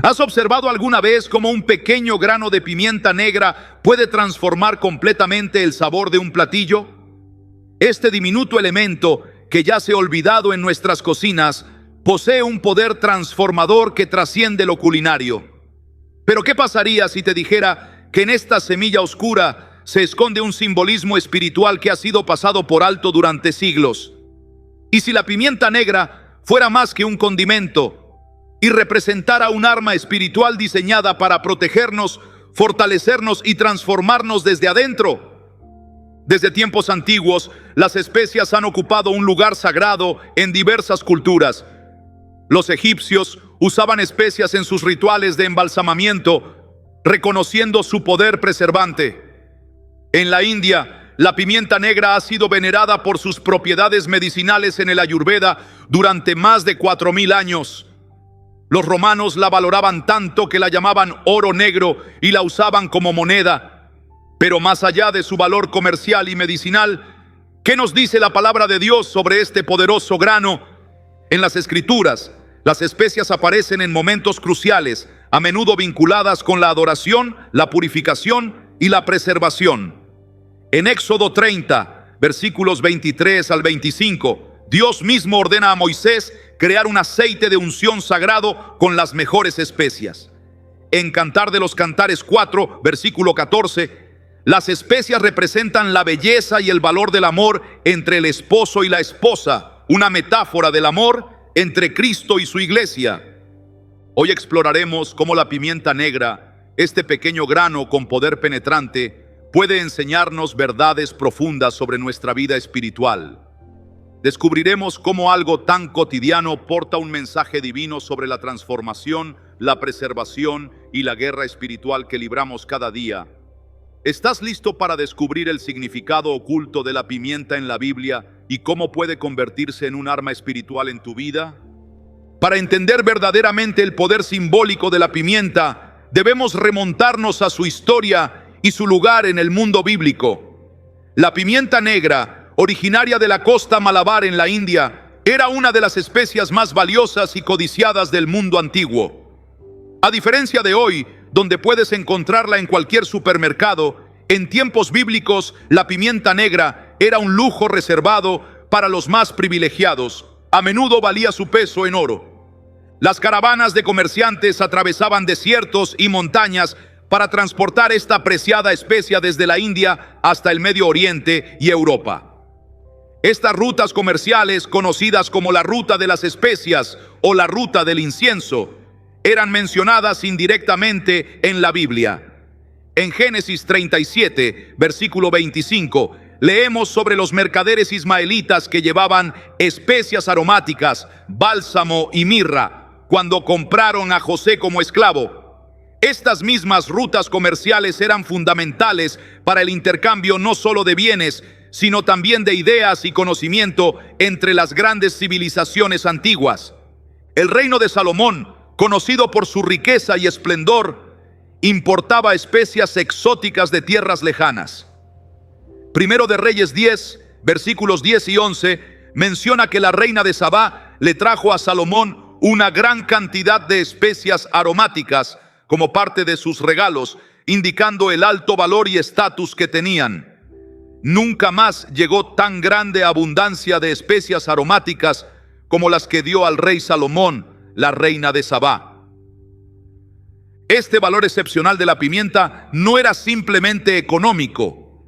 ¿Has observado alguna vez cómo un pequeño grano de pimienta negra puede transformar completamente el sabor de un platillo? Este diminuto elemento, que yace olvidado en nuestras cocinas, posee un poder transformador que trasciende lo culinario. Pero ¿qué pasaría si te dijera que en esta semilla oscura se esconde un simbolismo espiritual que ha sido pasado por alto durante siglos? ¿Y si la pimienta negra fuera más que un condimento y representara un arma espiritual diseñada para protegernos, fortalecernos y transformarnos desde adentro? Desde tiempos antiguos, las especias han ocupado un lugar sagrado en diversas culturas. Los egipcios usaban especias en sus rituales de embalsamamiento, reconociendo su poder preservante. En la India, la pimienta negra ha sido venerada por sus propiedades medicinales en el Ayurveda durante más de 4000 años. Los romanos la valoraban tanto que la llamaban oro negro y la usaban como moneda. Pero más allá de su valor comercial y medicinal, ¿qué nos dice la palabra de Dios sobre este poderoso grano? En las Escrituras, las especias aparecen en momentos cruciales, a menudo vinculadas con la adoración, la purificación y la preservación. En Éxodo 30, versículos 23 al 25, Dios mismo ordena a Moisés crear un aceite de unción sagrado con las mejores especias. En Cantar de los Cantares 4, versículo 14, las especias representan la belleza y el valor del amor entre el esposo y la esposa, una metáfora del amor entre Cristo y su iglesia. Hoy exploraremos cómo la pimienta negra, este pequeño grano con poder penetrante, puede enseñarnos verdades profundas sobre nuestra vida espiritual. Descubriremos cómo algo tan cotidiano porta un mensaje divino sobre la transformación, la preservación y la guerra espiritual que libramos cada día. ¿Estás listo para descubrir el significado oculto de la pimienta en la Biblia y cómo puede convertirse en un arma espiritual en tu vida? Para entender verdaderamente el poder simbólico de la pimienta, debemos remontarnos a su historia y su lugar en el mundo bíblico. La pimienta negra, originaria de la costa Malabar en la India, era una de las especias más valiosas y codiciadas del mundo antiguo. A diferencia de hoy, donde puedes encontrarla en cualquier supermercado, en tiempos bíblicos la pimienta negra era un lujo reservado para los más privilegiados. A menudo valía su peso en oro. Las caravanas de comerciantes atravesaban desiertos y montañas para transportar esta preciada especia desde la India hasta el Medio Oriente y Europa. Estas rutas comerciales, conocidas como la ruta de las especias o la ruta del incienso, eran mencionadas indirectamente en la Biblia. En Génesis 37, versículo 25, leemos sobre los mercaderes ismaelitas que llevaban especias aromáticas, bálsamo y mirra, cuando compraron a José como esclavo. Estas mismas rutas comerciales eran fundamentales para el intercambio no solo de bienes, sino también de ideas y conocimiento entre las grandes civilizaciones antiguas. El reino de Salomón, conocido por su riqueza y esplendor, importaba especias exóticas de tierras lejanas. Primero de Reyes 10, versículos 10 y 11, menciona que la reina de Sabá le trajo a Salomón una gran cantidad de especias aromáticas como parte de sus regalos, indicando el alto valor y estatus que tenían. Nunca más llegó tan grande abundancia de especias aromáticas como las que dio al rey Salomón, la reina de Sabá. Este valor excepcional de la pimienta no era simplemente económico,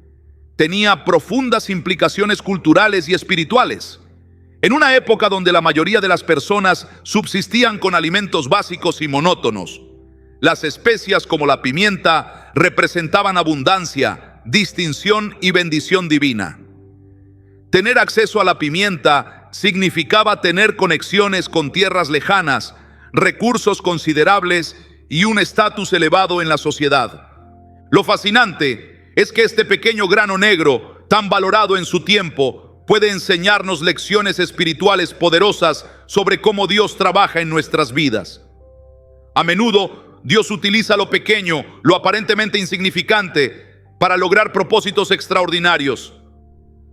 tenía profundas implicaciones culturales y espirituales. En una época donde la mayoría de las personas subsistían con alimentos básicos y monótonos, las especias como la pimienta representaban abundancia, distinción y bendición divina. Tener acceso a la pimienta significaba tener conexiones con tierras lejanas, recursos considerables y un estatus elevado en la sociedad. Lo fascinante es que este pequeño grano negro, tan valorado en su tiempo, puede enseñarnos lecciones espirituales poderosas sobre cómo Dios trabaja en nuestras vidas. A menudo, Dios utiliza lo pequeño, lo aparentemente insignificante, para lograr propósitos extraordinarios.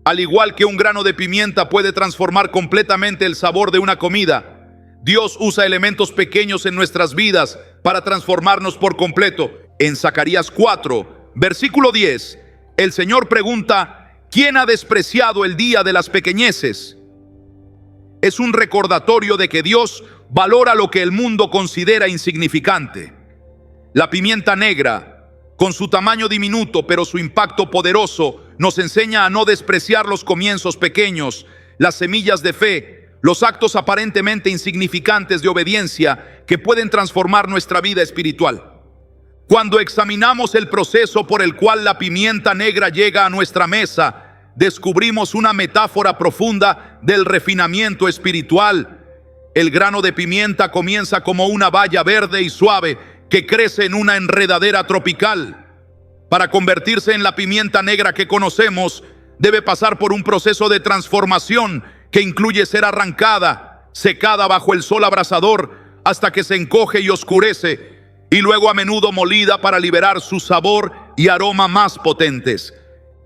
Al igual que un grano de pimienta puede transformar completamente el sabor de una comida, Dios usa elementos pequeños en nuestras vidas para transformarnos por completo. En Zacarías 4, versículo 10, el Señor pregunta: ¿quién ha despreciado el día de las pequeñeces? Es un recordatorio de que Dios valora lo que el mundo considera insignificante. La pimienta negra, con su tamaño diminuto pero su impacto poderoso, nos enseña a no despreciar los comienzos pequeños, las semillas de fe, los actos aparentemente insignificantes de obediencia que pueden transformar nuestra vida espiritual. Cuando examinamos el proceso por el cual la pimienta negra llega a nuestra mesa, descubrimos una metáfora profunda del refinamiento espiritual. El grano de pimienta comienza como una baya verde y suave que crece en una enredadera tropical. Para convertirse en la pimienta negra que conocemos, debe pasar por un proceso de transformación que incluye ser arrancada, secada bajo el sol abrasador hasta que se encoge y oscurece, y luego a menudo molida para liberar su sabor y aroma más potentes.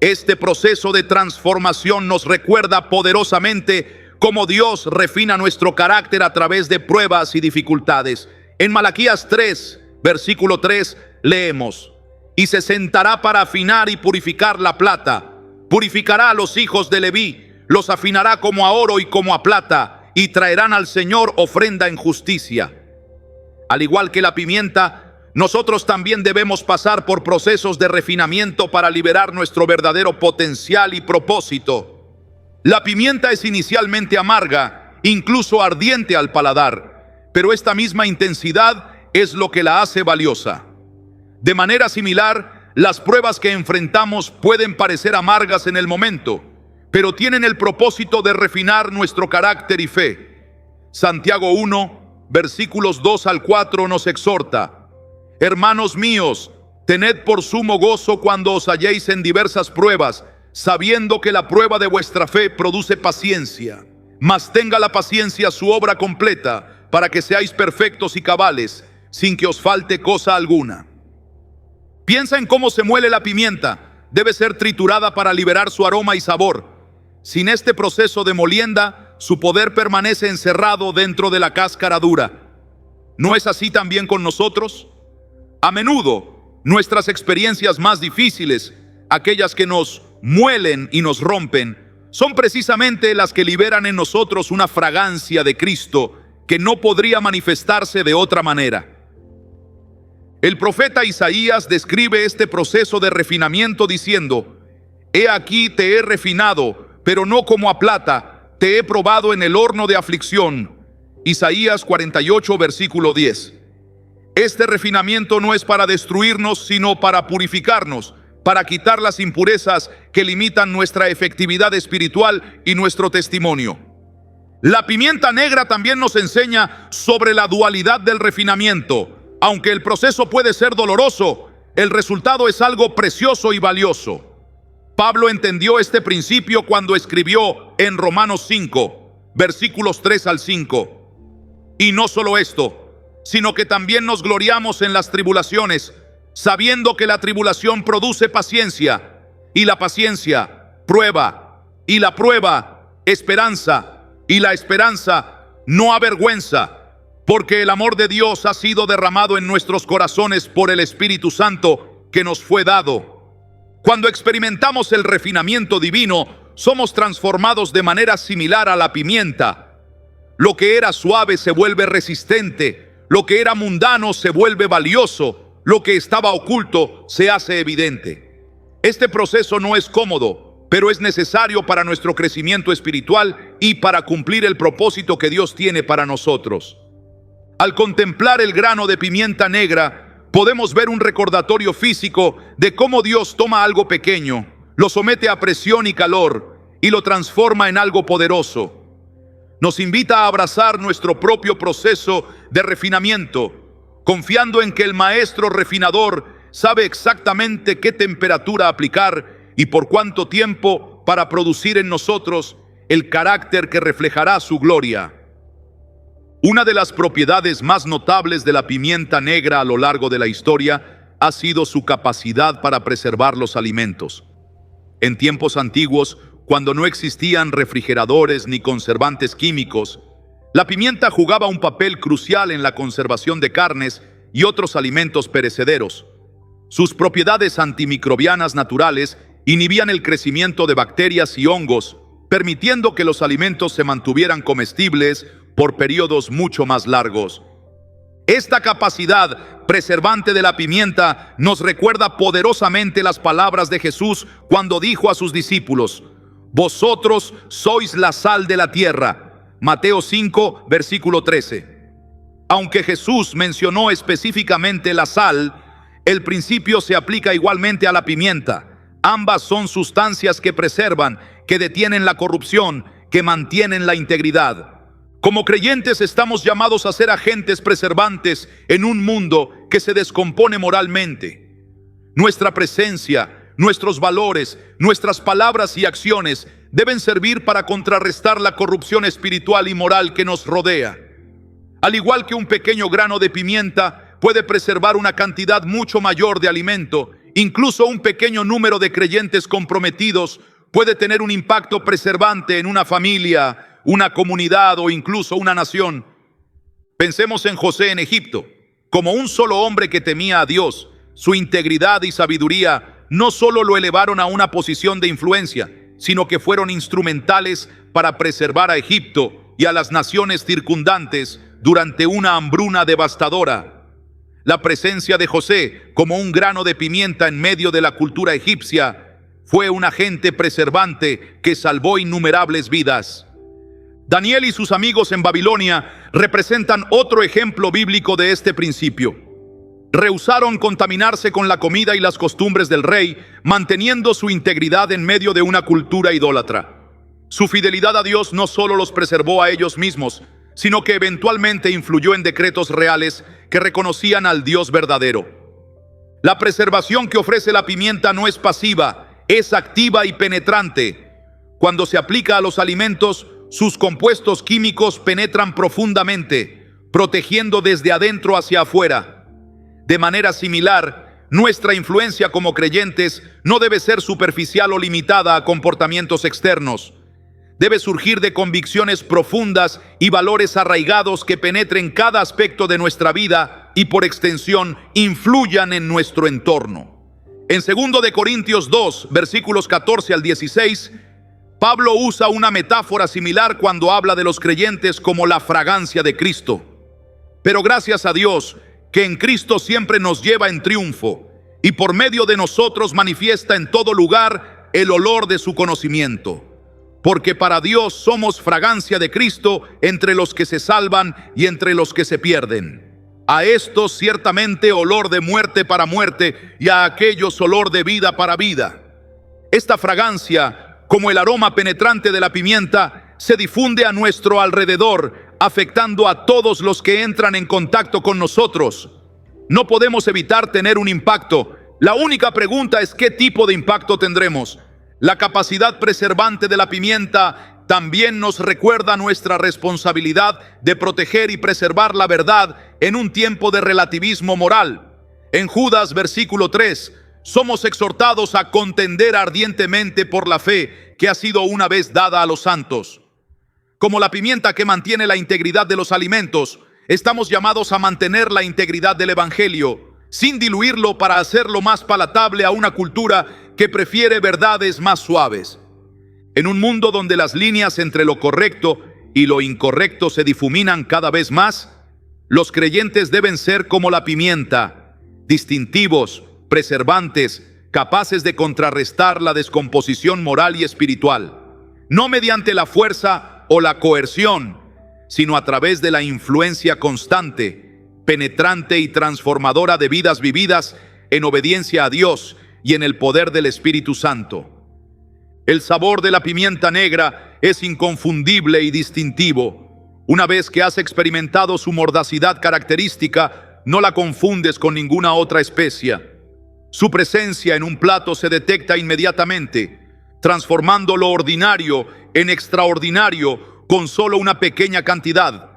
Este proceso de transformación nos recuerda poderosamente cómo Dios refina nuestro carácter a través de pruebas y dificultades. En Malaquías 3, versículo 3, leemos: y se sentará para afinar y purificar la plata, purificará a los hijos de Leví, los afinará como a oro y como a plata, y traerán al Señor ofrenda en justicia. Al igual que la pimienta, nosotros también debemos pasar por procesos de refinamiento para liberar nuestro verdadero potencial y propósito. La pimienta es inicialmente amarga, incluso ardiente al paladar, pero esta misma intensidad es lo que la hace valiosa. De manera similar, las pruebas que enfrentamos pueden parecer amargas en el momento, pero tienen el propósito de refinar nuestro carácter y fe. Santiago 1, versículos 2 al 4 nos exhorta: hermanos míos, tened por sumo gozo cuando os halléis en diversas pruebas, sabiendo que la prueba de vuestra fe produce paciencia. Mas tenga la paciencia su obra completa, para que seáis perfectos y cabales, sin que os falte cosa alguna. Piensa en cómo se muele la pimienta. Debe ser triturada para liberar su aroma y sabor. Sin este proceso de molienda, su poder permanece encerrado dentro de la cáscara dura. ¿No es así también con nosotros? A menudo, nuestras experiencias más difíciles, aquellas que nos muelen y nos rompen, son precisamente las que liberan en nosotros una fragancia de Cristo que no podría manifestarse de otra manera. El profeta Isaías describe este proceso de refinamiento diciendo: he aquí te he refinado, pero no como a plata, te he probado en el horno de aflicción. Isaías 48, versículo 10. Este refinamiento no es para destruirnos, sino para purificarnos, para quitar las impurezas que limitan nuestra efectividad espiritual y nuestro testimonio. La pimienta negra también nos enseña sobre la dualidad del refinamiento. Aunque el proceso puede ser doloroso, el resultado es algo precioso y valioso. Pablo entendió este principio cuando escribió en Romanos 5, versículos 3 al 5. Y no solo esto, sino que también nos gloriamos en las tribulaciones, sabiendo que la tribulación produce paciencia, y la paciencia, prueba, y la prueba, esperanza, y la esperanza, no avergüenza, porque el amor de Dios ha sido derramado en nuestros corazones por el Espíritu Santo que nos fue dado. Cuando experimentamos el refinamiento divino, somos transformados de manera similar a la pimienta. Lo que era suave se vuelve resistente, lo que era mundano se vuelve valioso, lo que estaba oculto se hace evidente. Este proceso no es cómodo, pero es necesario para nuestro crecimiento espiritual y para cumplir el propósito que Dios tiene para nosotros. Al contemplar el grano de pimienta negra, podemos ver un recordatorio físico de cómo Dios toma algo pequeño, lo somete a presión y calor y lo transforma en algo poderoso. Nos invita a abrazar nuestro propio proceso de refinamiento, confiando en que el maestro refinador sabe exactamente qué temperatura aplicar y por cuánto tiempo para producir en nosotros el carácter que reflejará su gloria. Una de las propiedades más notables de la pimienta negra a lo largo de la historia ha sido su capacidad para preservar los alimentos. En tiempos antiguos, cuando no existían refrigeradores ni conservantes químicos, La pimienta jugaba un papel crucial en la conservación de carnes y otros alimentos perecederos. Sus propiedades antimicrobianas naturales inhibían el crecimiento de bacterias y hongos, permitiendo que los alimentos se mantuvieran comestibles por periodos mucho más largos. Esta capacidad preservante de la pimienta nos recuerda poderosamente las palabras de Jesús cuando dijo a sus discípulos: «Vosotros sois la sal de la tierra». Mateo 5, versículo 13. Aunque Jesús mencionó específicamente la sal, el principio se aplica igualmente a la pimienta. Ambas son sustancias que preservan, que detienen la corrupción, que mantienen la integridad. Como creyentes estamos llamados a ser agentes preservantes en un mundo que se descompone moralmente. Nuestra presencia, nuestros valores, nuestras palabras y acciones deben servir para contrarrestar la corrupción espiritual y moral que nos rodea. Al igual que un pequeño grano de pimienta puede preservar una cantidad mucho mayor de alimento, incluso un pequeño número de creyentes comprometidos puede tener un impacto preservante en una familia, una comunidad o incluso una nación. Pensemos en José en Egipto. Como un solo hombre que temía a Dios, su integridad y sabiduría no solo lo elevaron a una posición de influencia, sino que fueron instrumentales para preservar a Egipto y a las naciones circundantes durante una hambruna devastadora. La presencia de José como un grano de pimienta en medio de la cultura egipcia fue un agente preservante que salvó innumerables vidas. Daniel y sus amigos en Babilonia representan otro ejemplo bíblico de este principio. Rehusaron contaminarse con la comida y las costumbres del rey, manteniendo su integridad en medio de una cultura idólatra. Su fidelidad a Dios no solo los preservó a ellos mismos, sino que eventualmente influyó en decretos reales que reconocían al Dios verdadero. La preservación que ofrece la pimienta no es pasiva, es activa y penetrante. Cuando se aplica a los alimentos, sus compuestos químicos penetran profundamente, protegiendo desde adentro hacia afuera. De manera similar, nuestra influencia como creyentes no debe ser superficial o limitada a comportamientos externos. Debe surgir de convicciones profundas y valores arraigados que penetren cada aspecto de nuestra vida y por extensión influyan en nuestro entorno. En 2 Corintios 2, versículos 14 al 16, Pablo usa una metáfora similar cuando habla de los creyentes como la fragancia de Cristo. Pero gracias a Dios, que en Cristo siempre nos lleva en triunfo y por medio de nosotros manifiesta en todo lugar el olor de su conocimiento. Porque para Dios somos fragancia de Cristo entre los que se salvan y entre los que se pierden. A estos ciertamente olor de muerte para muerte y a aquellos olor de vida para vida. Esta fragancia, como el aroma penetrante de la pimienta, se difunde a nuestro alrededor, afectando a todos los que entran en contacto con nosotros. No podemos evitar tener un impacto. La única pregunta es ¿qué tipo de impacto tendremos? La capacidad preservante de la pimienta también nos recuerda nuestra responsabilidad de proteger y preservar la verdad en un tiempo de relativismo moral. En Judas, versículo 3, somos exhortados a contender ardientemente por la fe que ha sido una vez dada a los santos. Como la pimienta que mantiene la integridad de los alimentos, estamos llamados a mantener la integridad del Evangelio, sin diluirlo para hacerlo más palatable a una cultura que prefiere verdades más suaves. En un mundo donde las líneas entre lo correcto y lo incorrecto se difuminan cada vez más, los creyentes deben ser como la pimienta, distintivos, preservantes, capaces de contrarrestar la descomposición moral y espiritual, no mediante la fuerza o la coerción, sino a través de la influencia constante, penetrante y transformadora de vidas vividas en obediencia a Dios y en el poder del Espíritu Santo. El sabor de la pimienta negra es inconfundible y distintivo. Una vez que has experimentado su mordacidad característica, no la confundes con ninguna otra especia. Su presencia en un plato se detecta inmediatamente, transformando lo ordinario en extraordinario con solo una pequeña cantidad.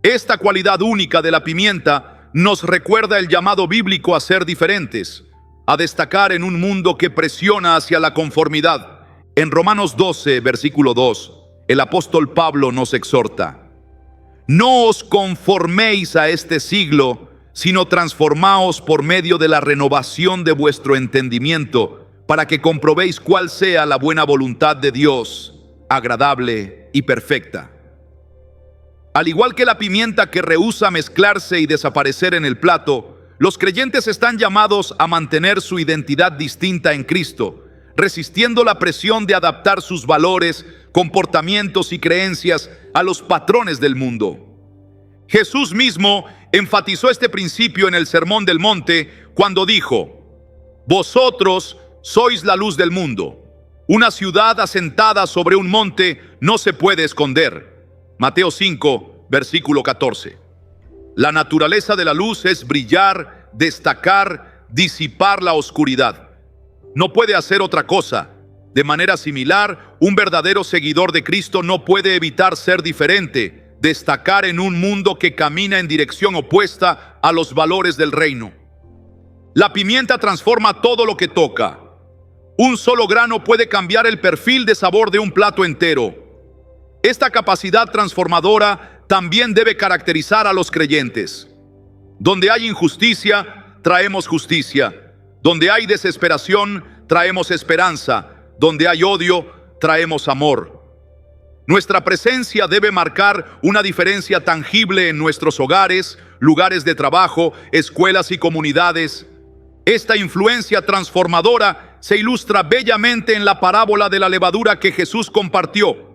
Esta cualidad única de la pimienta nos recuerda el llamado bíblico a ser diferentes, a destacar en un mundo que presiona hacia la conformidad. En Romanos 12, versículo 2, el apóstol Pablo nos exhorta: No os conforméis a este siglo, sino transformaos por medio de la renovación de vuestro entendimiento, para que comprobéis cuál sea la buena voluntad de Dios, agradable y perfecta. Al igual que la pimienta que rehúsa mezclarse y desaparecer en el plato, los creyentes están llamados a mantener su identidad distinta en Cristo, resistiendo la presión de adaptar sus valores, comportamientos y creencias a los patrones del mundo. Jesús mismo enfatizó este principio en el Sermón del Monte cuando dijo: vosotros sois la luz del mundo. Una ciudad asentada sobre un monte no se puede esconder. Mateo 5, versículo 14. La naturaleza de la luz es brillar, destacar, disipar la oscuridad. No puede hacer otra cosa. De manera similar, un verdadero seguidor de Cristo no puede evitar ser diferente, destacar en un mundo que camina en dirección opuesta a los valores del reino. La pimienta transforma todo lo que toca. Un solo grano puede cambiar el perfil de sabor de un plato entero. Esta capacidad transformadora también debe caracterizar a los creyentes. Donde hay injusticia, traemos justicia. Donde hay desesperación, traemos esperanza. Donde hay odio, traemos amor. Nuestra presencia debe marcar una diferencia tangible en nuestros hogares, lugares de trabajo, escuelas y comunidades. Esta influencia transformadora se ilustra bellamente en la parábola de la levadura que Jesús compartió.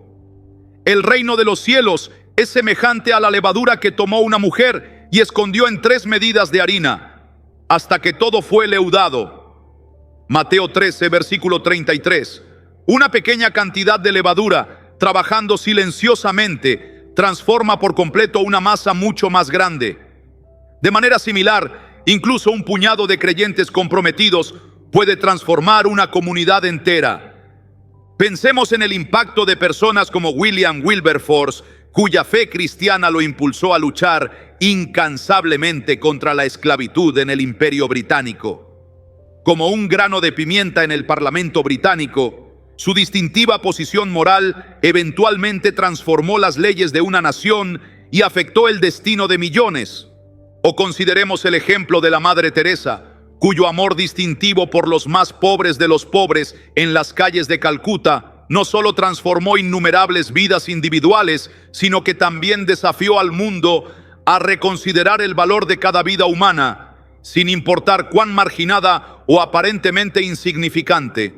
El reino de los cielos es semejante a la levadura que tomó una mujer y escondió en 3 medidas de harina, hasta que todo fue leudado. Mateo 13, versículo 33. Una pequeña cantidad de levadura, trabajando silenciosamente, transforma por completo una masa mucho más grande. De manera similar, incluso un puñado de creyentes comprometidos puede transformar una comunidad entera. Pensemos en el impacto de personas como William Wilberforce, cuya fe cristiana lo impulsó a luchar incansablemente contra la esclavitud en el Imperio Británico. Como un grano de pimienta en el Parlamento británico, su distintiva posición moral eventualmente transformó las leyes de una nación y afectó el destino de millones. O consideremos el ejemplo de la Madre Teresa, cuyo amor distintivo por los más pobres de los pobres en las calles de Calcuta no solo transformó innumerables vidas individuales, sino que también desafió al mundo a reconsiderar el valor de cada vida humana, sin importar cuán marginada o aparentemente insignificante.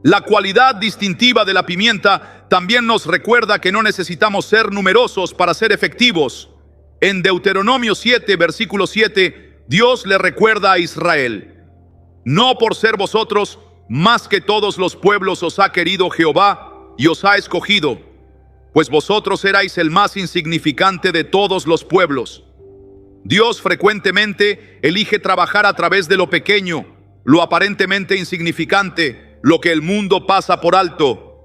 La cualidad distintiva de la pimienta también nos recuerda que no necesitamos ser numerosos para ser efectivos. En Deuteronomio 7, versículo 7, Dios le recuerda a Israel: no por ser vosotros más que todos los pueblos os ha querido Jehová y os ha escogido, pues vosotros erais el más insignificante de todos los pueblos. Dios frecuentemente elige trabajar a través de lo pequeño, lo aparentemente insignificante, lo que el mundo pasa por alto.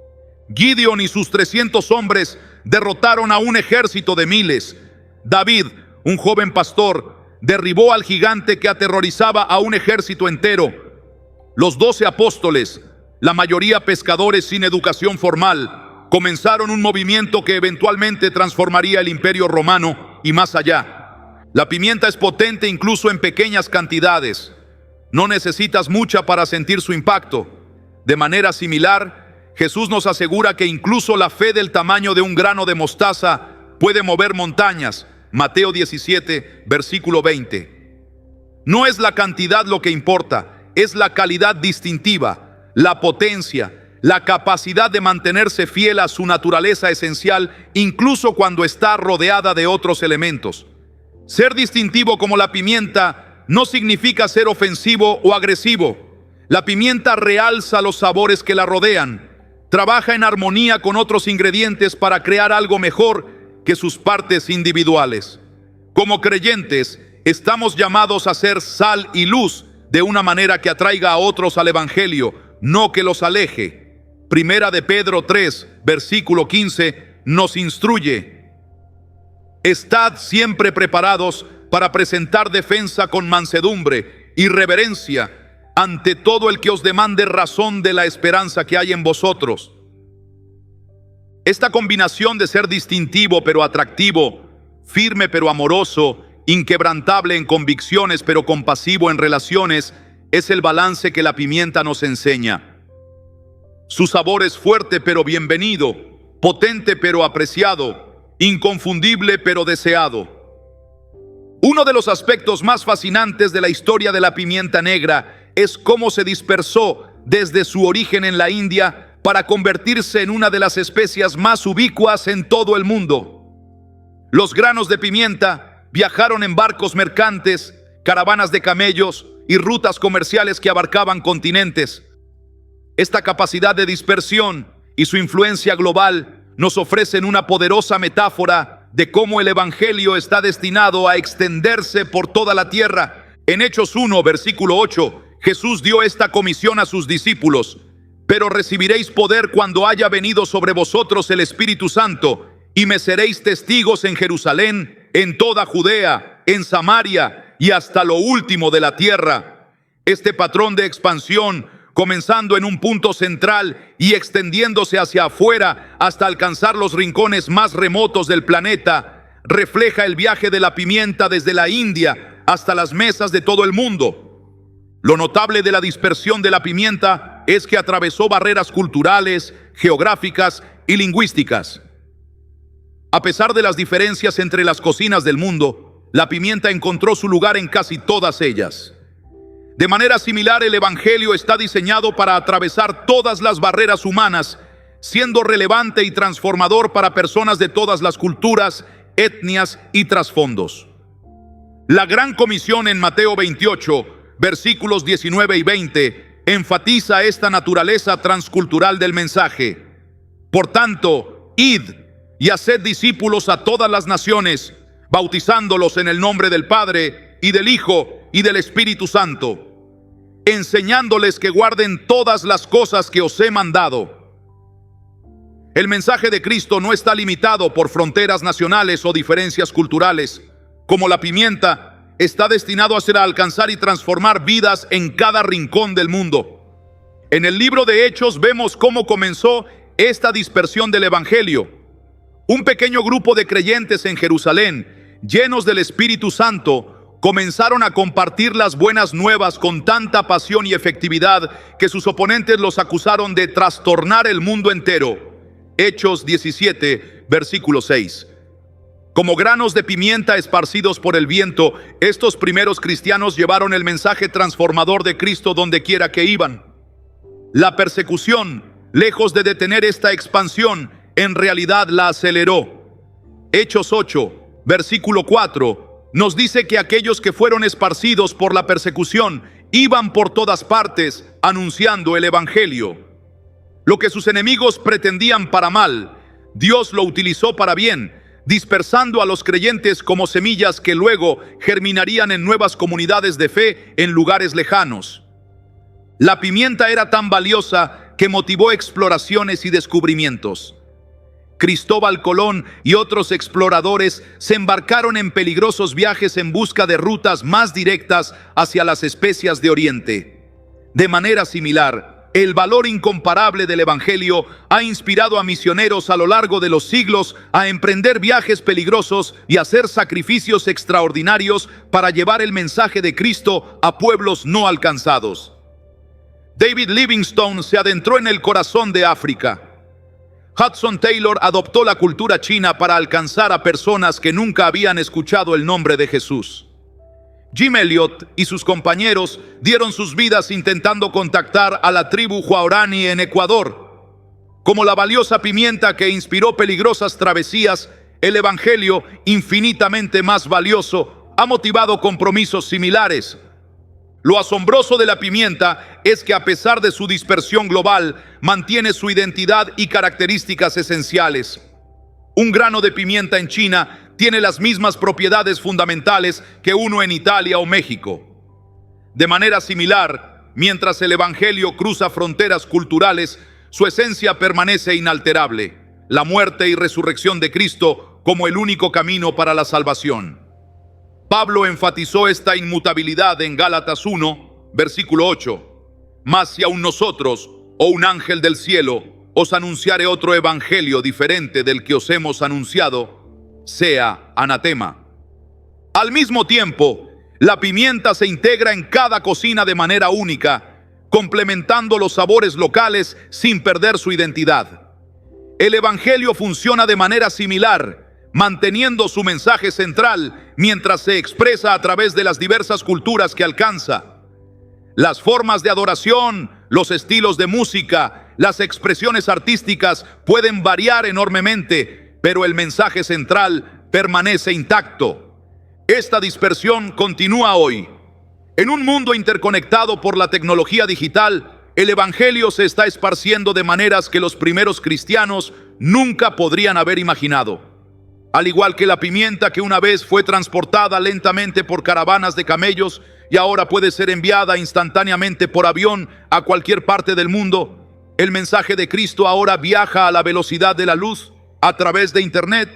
Gideon y sus 300 hombres derrotaron a un ejército de miles. David, un joven pastor, derribó al gigante que aterrorizaba a un ejército entero. Los 12 apóstoles, la mayoría pescadores sin educación formal, comenzaron un movimiento que eventualmente transformaría el Imperio Romano y más allá. La pimienta es potente incluso en pequeñas cantidades. No necesitas mucha para sentir su impacto. De manera similar, Jesús nos asegura que incluso la fe del tamaño de un grano de mostaza puede mover montañas. Mateo 17, versículo 20. No es la cantidad lo que importa, es la calidad distintiva, la potencia, la capacidad de mantenerse fiel a su naturaleza esencial, incluso cuando está rodeada de otros elementos. Ser distintivo como la pimienta no significa ser ofensivo o agresivo. La pimienta realza los sabores que la rodean, trabaja en armonía con otros ingredientes para crear algo mejor que sus partes individuales. Como creyentes, estamos llamados a ser sal y luz de una manera que atraiga a otros al Evangelio, no que los aleje. Primera de Pedro 3, versículo 15, nos instruye: estad siempre preparados para presentar defensa con mansedumbre y reverencia ante todo el que os demande razón de la esperanza que hay en vosotros. Esta combinación de ser distintivo pero atractivo firme pero amoroso, inquebrantable en convicciones pero compasivo en relaciones, es el balance que la pimienta nos enseña. Su sabor es fuerte pero bienvenido, potente pero apreciado, inconfundible pero deseado. Uno de los aspectos más fascinantes de la historia de la pimienta negra es cómo se dispersó desde su origen en la India para convertirse en una de las especias más ubicuas en todo el mundo. Los granos de pimienta viajaron en barcos mercantes, caravanas de camellos y rutas comerciales que abarcaban continentes. Esta capacidad de dispersión y su influencia global nos ofrecen una poderosa metáfora de cómo el Evangelio está destinado a extenderse por toda la tierra. En Hechos 1, versículo 8, Jesús dio esta comisión a sus discípulos: pero recibiréis poder cuando haya venido sobre vosotros el Espíritu Santo, y me seréis testigos en Jerusalén, en toda Judea, en Samaria y hasta lo último de la tierra. Este patrón de expansión, comenzando en un punto central y extendiéndose hacia afuera hasta alcanzar los rincones más remotos del planeta, refleja el viaje de la pimienta desde la India hasta las mesas de todo el mundo. Lo notable de la dispersión de la pimienta es que atravesó barreras culturales, geográficas y lingüísticas. A pesar de las diferencias entre las cocinas del mundo, la pimienta encontró su lugar en casi todas ellas. De manera similar, el Evangelio está diseñado para atravesar todas las barreras humanas, siendo relevante y transformador para personas de todas las culturas, etnias y trasfondos. La Gran Comisión en Mateo 28, versículos 19 y 20, enfatiza esta naturaleza transcultural del mensaje. Por tanto, id y haced discípulos a todas las naciones, bautizándolos en el nombre del Padre y del Hijo y del Espíritu Santo, enseñándoles que guarden todas las cosas que os he mandado. El mensaje de Cristo no está limitado por fronteras nacionales o diferencias culturales. Como la pimienta, está destinado a alcanzar y transformar vidas en cada rincón del mundo. En el libro de Hechos vemos cómo comenzó esta dispersión del Evangelio. Un pequeño grupo de creyentes en Jerusalén, llenos del Espíritu Santo, comenzaron a compartir las buenas nuevas con tanta pasión y efectividad que sus oponentes los acusaron de trastornar el mundo entero. Hechos 17, versículo 6. Como granos de pimienta esparcidos por el viento, estos primeros cristianos llevaron el mensaje transformador de Cristo donde quiera que iban. La persecución, lejos de detener esta expansión, en realidad la aceleró. Hechos 8, versículo 4, nos dice que aquellos que fueron esparcidos por la persecución iban por todas partes anunciando el Evangelio. Lo que sus enemigos pretendían para mal, Dios lo utilizó para bien, dispersando a los creyentes como semillas que luego germinarían en nuevas comunidades de fe en lugares lejanos. La pimienta era tan valiosa que motivó exploraciones y descubrimientos. Cristóbal Colón y otros exploradores se embarcaron en peligrosos viajes en busca de rutas más directas hacia las especias de Oriente. De manera similar, el valor incomparable del Evangelio ha inspirado a misioneros a lo largo de los siglos a emprender viajes peligrosos y hacer sacrificios extraordinarios para llevar el mensaje de Cristo a pueblos no alcanzados. David Livingstone se adentró en el corazón de África. Hudson Taylor adoptó la cultura china para alcanzar a personas que nunca habían escuchado el nombre de Jesús. Jim Elliot y sus compañeros dieron sus vidas intentando contactar a la tribu Huaorani en Ecuador. Como la valiosa pimienta que inspiró peligrosas travesías, el Evangelio, infinitamente más valioso, ha motivado compromisos similares. Lo asombroso de la pimienta es que a pesar de su dispersión global, mantiene su identidad y características esenciales. Un grano de pimienta en China tiene las mismas propiedades fundamentales que uno en Italia o México. De manera similar, mientras el Evangelio cruza fronteras culturales, su esencia permanece inalterable: la muerte y resurrección de Cristo como el único camino para la salvación. Pablo enfatizó esta inmutabilidad en Gálatas 1, versículo 8. Mas si aun nosotros, o un ángel del cielo, os anunciare otro evangelio diferente del que os hemos anunciado, sea anatema. Al mismo tiempo, la pimienta se integra en cada cocina de manera única, complementando los sabores locales sin perder su identidad. El Evangelio funciona de manera similar, manteniendo su mensaje central mientras se expresa a través de las diversas culturas que alcanza. Las formas de adoración, los estilos de música, las expresiones artísticas pueden variar enormemente, pero el mensaje central permanece intacto. Esta dispersión continúa hoy. En un mundo interconectado por la tecnología digital, el Evangelio se está esparciendo de maneras que los primeros cristianos nunca podrían haber imaginado. Al igual que la pimienta que una vez fue transportada lentamente por caravanas de camellos y ahora puede ser enviada instantáneamente por avión a cualquier parte del mundo, el mensaje de Cristo ahora viaja a la velocidad de la luz a través de Internet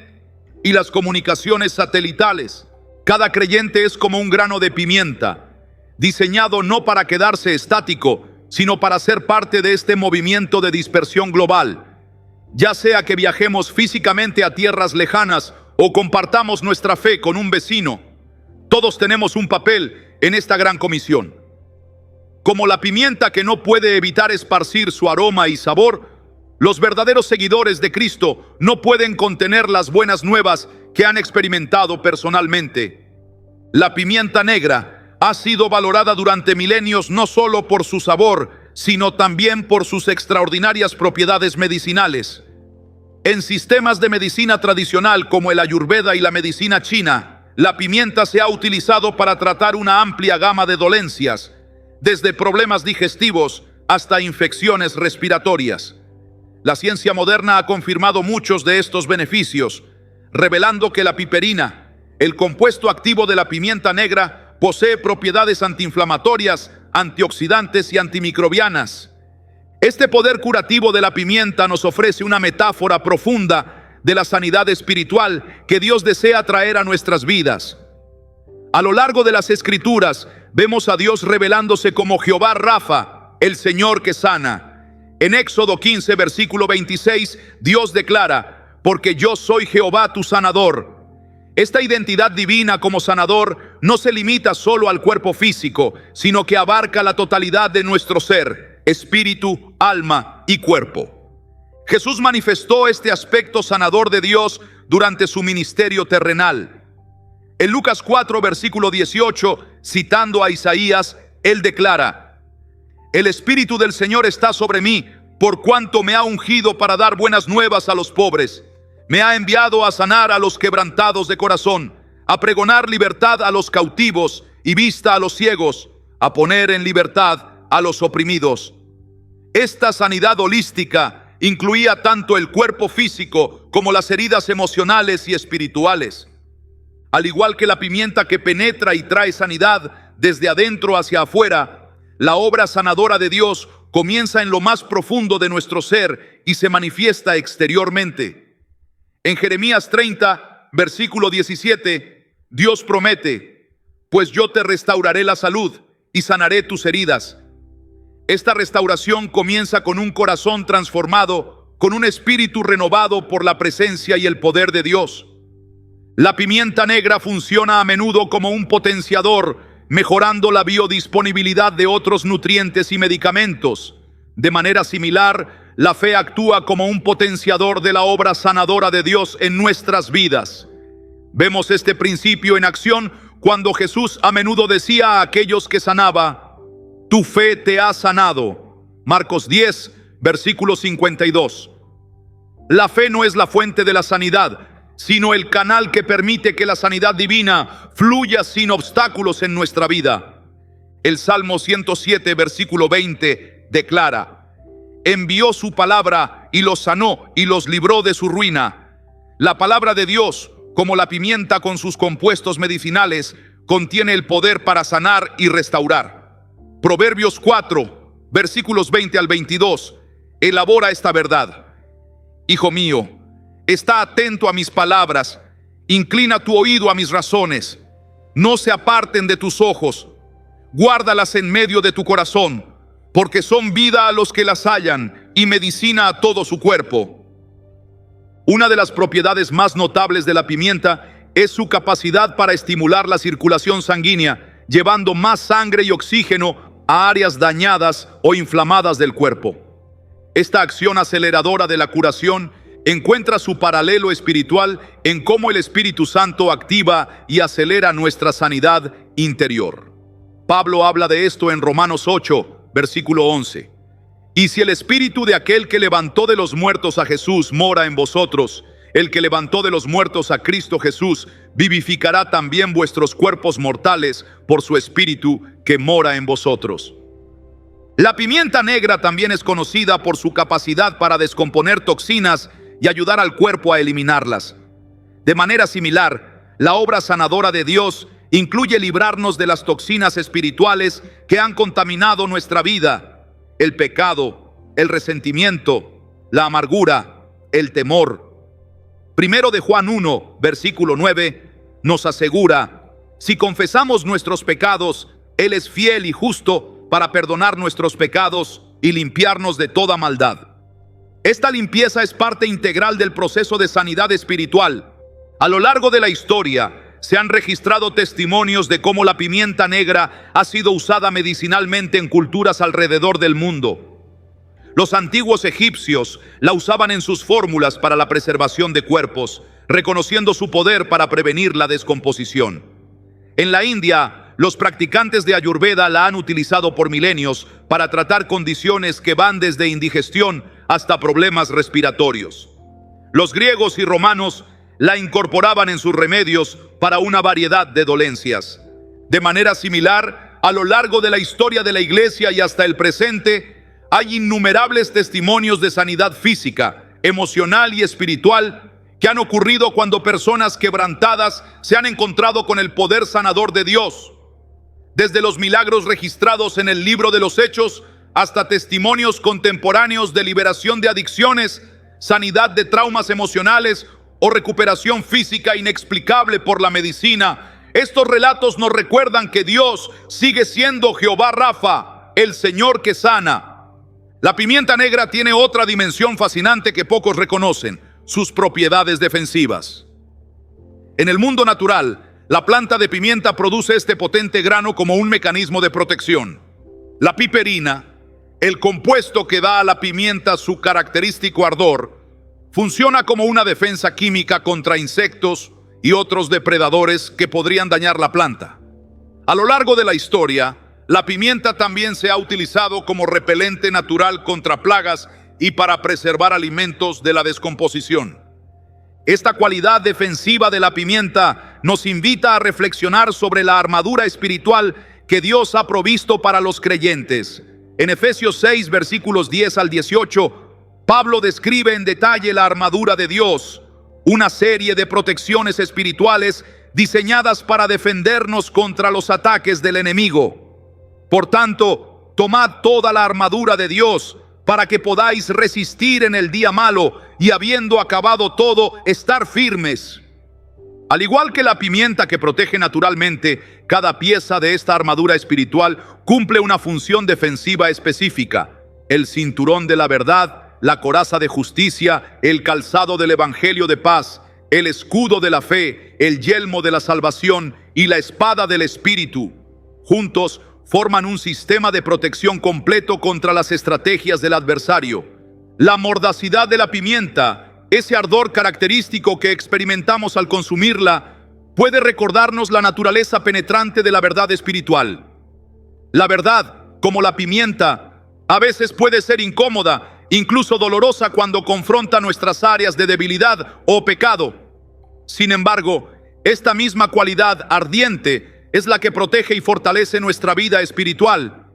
y las comunicaciones satelitales. Cada creyente es como un grano de pimienta, diseñado no para quedarse estático, sino para ser parte de este movimiento de dispersión global. Ya sea que viajemos físicamente a tierras lejanas o compartamos nuestra fe con un vecino, todos tenemos un papel en esta gran comisión. Como la pimienta que no puede evitar esparcir su aroma y sabor, los verdaderos seguidores de Cristo no pueden contener las buenas nuevas que han experimentado personalmente. La pimienta negra ha sido valorada durante milenios no solo por su sabor, sino también por sus extraordinarias propiedades medicinales. En sistemas de medicina tradicional como el Ayurveda y la medicina china, la pimienta se ha utilizado para tratar una amplia gama de dolencias, desde problemas digestivos hasta infecciones respiratorias. La ciencia moderna ha confirmado muchos de estos beneficios, revelando que la piperina, el compuesto activo de la pimienta negra, posee propiedades antiinflamatorias, antioxidantes y antimicrobianas. Este poder curativo de la pimienta nos ofrece una metáfora profunda de la sanidad espiritual que Dios desea traer a nuestras vidas. A lo largo de las Escrituras, vemos a Dios revelándose como Jehová Rafa, el Señor que sana. En Éxodo 15, versículo 26, Dios declara: porque yo soy Jehová tu sanador. Esta identidad divina como sanador no se limita solo al cuerpo físico, sino que abarca la totalidad de nuestro ser, espíritu, alma y cuerpo. Jesús manifestó este aspecto sanador de Dios durante su ministerio terrenal. En Lucas 4, versículo 18, citando a Isaías, él declara: el Espíritu del Señor está sobre mí, por cuanto me ha ungido para dar buenas nuevas a los pobres. Me ha enviado a sanar a los quebrantados de corazón, a pregonar libertad a los cautivos y vista a los ciegos, a poner en libertad a los oprimidos. Esta sanidad holística incluía tanto el cuerpo físico como las heridas emocionales y espirituales. Al igual que la pimienta que penetra y trae sanidad desde adentro hacia afuera, la obra sanadora de Dios comienza en lo más profundo de nuestro ser y se manifiesta exteriormente. En Jeremías 30, versículo 17, Dios promete: pues yo te restauraré la salud y sanaré tus heridas. Esta restauración comienza con un corazón transformado, con un espíritu renovado por la presencia y el poder de Dios. La pimienta negra funciona a menudo como un potenciador, mejorando la biodisponibilidad de otros nutrientes y medicamentos. De manera similar, la fe actúa como un potenciador de la obra sanadora de Dios en nuestras vidas. Vemos este principio en acción cuando Jesús a menudo decía a aquellos que sanaba: tu fe te ha sanado. Marcos 10, versículo 52. La fe no es la fuente de la sanidad, sino el canal que permite que la sanidad divina fluya sin obstáculos en nuestra vida. El Salmo 107, versículo 20 declara: envió su palabra y los sanó y los libró de su ruina. La palabra de Dios, como la pimienta con sus compuestos medicinales, contiene el poder para sanar y restaurar. Proverbios 4, versículos 20 al 22, elabora esta verdad: hijo mío, está atento a mis palabras, inclina tu oído a mis razones, no se aparten de tus ojos, guárdalas en medio de tu corazón, porque son vida a los que las hallan y medicina a todo su cuerpo. Una de las propiedades más notables de la pimienta es su capacidad para estimular la circulación sanguínea, llevando más sangre y oxígeno a áreas dañadas o inflamadas del cuerpo. Esta acción aceleradora de la curación encuentra su paralelo espiritual en cómo el Espíritu Santo activa y acelera nuestra sanidad interior. Pablo habla de esto en Romanos 8, versículo 11. Y si el Espíritu de aquel que levantó de los muertos a Jesús mora en vosotros, el que levantó de los muertos a Cristo Jesús vivificará también vuestros cuerpos mortales por su Espíritu que mora en vosotros. La pimienta negra también es conocida por su capacidad para descomponer toxinas y ayudar al cuerpo a eliminarlas. De manera similar, la obra sanadora de Dios incluye librarnos de las toxinas espirituales que han contaminado nuestra vida: el pecado, el resentimiento, la amargura, el temor. Primero de Juan 1, versículo 9, nos asegura: si confesamos nuestros pecados, Él es fiel y justo para perdonar nuestros pecados y limpiarnos de toda maldad. Esta limpieza es parte integral del proceso de sanidad espiritual. A lo largo de la historia, se han registrado testimonios de cómo la pimienta negra ha sido usada medicinalmente en culturas alrededor del mundo. Los antiguos egipcios la usaban en sus fórmulas para la preservación de cuerpos, reconociendo su poder para prevenir la descomposición. En la India, los practicantes de Ayurveda la han utilizado por milenios para tratar condiciones que van desde indigestión hasta problemas respiratorios. Los griegos y romanos la incorporaban en sus remedios para una variedad de dolencias. De manera similar, a lo largo de la historia de la Iglesia y hasta el presente, hay innumerables testimonios de sanidad física, emocional y espiritual que han ocurrido cuando personas quebrantadas se han encontrado con el poder sanador de Dios. Desde los milagros registrados en el libro de los Hechos hasta testimonios contemporáneos de liberación de adicciones, sanidad de traumas emocionales o recuperación física inexplicable por la medicina. Estos relatos nos recuerdan que Dios sigue siendo Jehová Rafa, el Señor que sana. La pimienta negra tiene otra dimensión fascinante que pocos reconocen: sus propiedades defensivas. En el mundo natural, la planta de pimienta produce este potente grano como un mecanismo de protección. La piperina, el compuesto que da a la pimienta su característico ardor, funciona como una defensa química contra insectos y otros depredadores que podrían dañar la planta. A lo largo de la historia, la pimienta también se ha utilizado como repelente natural contra plagas y para preservar alimentos de la descomposición. Esta cualidad defensiva de la pimienta nos invita a reflexionar sobre la armadura espiritual que Dios ha provisto para los creyentes. En Efesios 6, versículos 10 al 18, Pablo describe en detalle la armadura de Dios, una serie de protecciones espirituales diseñadas para defendernos contra los ataques del enemigo. Por tanto, tomad toda la armadura de Dios para que podáis resistir en el día malo y, habiendo acabado todo, estar firmes. Al igual que la pimienta que protege naturalmente, cada pieza de esta armadura espiritual cumple una función defensiva específica: el cinturón de la verdad, la coraza de justicia, el calzado del evangelio de paz, el escudo de la fe, el yelmo de la salvación y la espada del Espíritu. Juntos forman un sistema de protección completo contra las estrategias del adversario. La mordacidad de la pimienta, ese ardor característico que experimentamos al consumirla, puede recordarnos la naturaleza penetrante de la verdad espiritual. La verdad, como la pimienta, a veces puede ser incómoda, incluso dolorosa cuando confronta nuestras áreas de debilidad o pecado. Sin embargo, esta misma cualidad ardiente es la que protege y fortalece nuestra vida espiritual.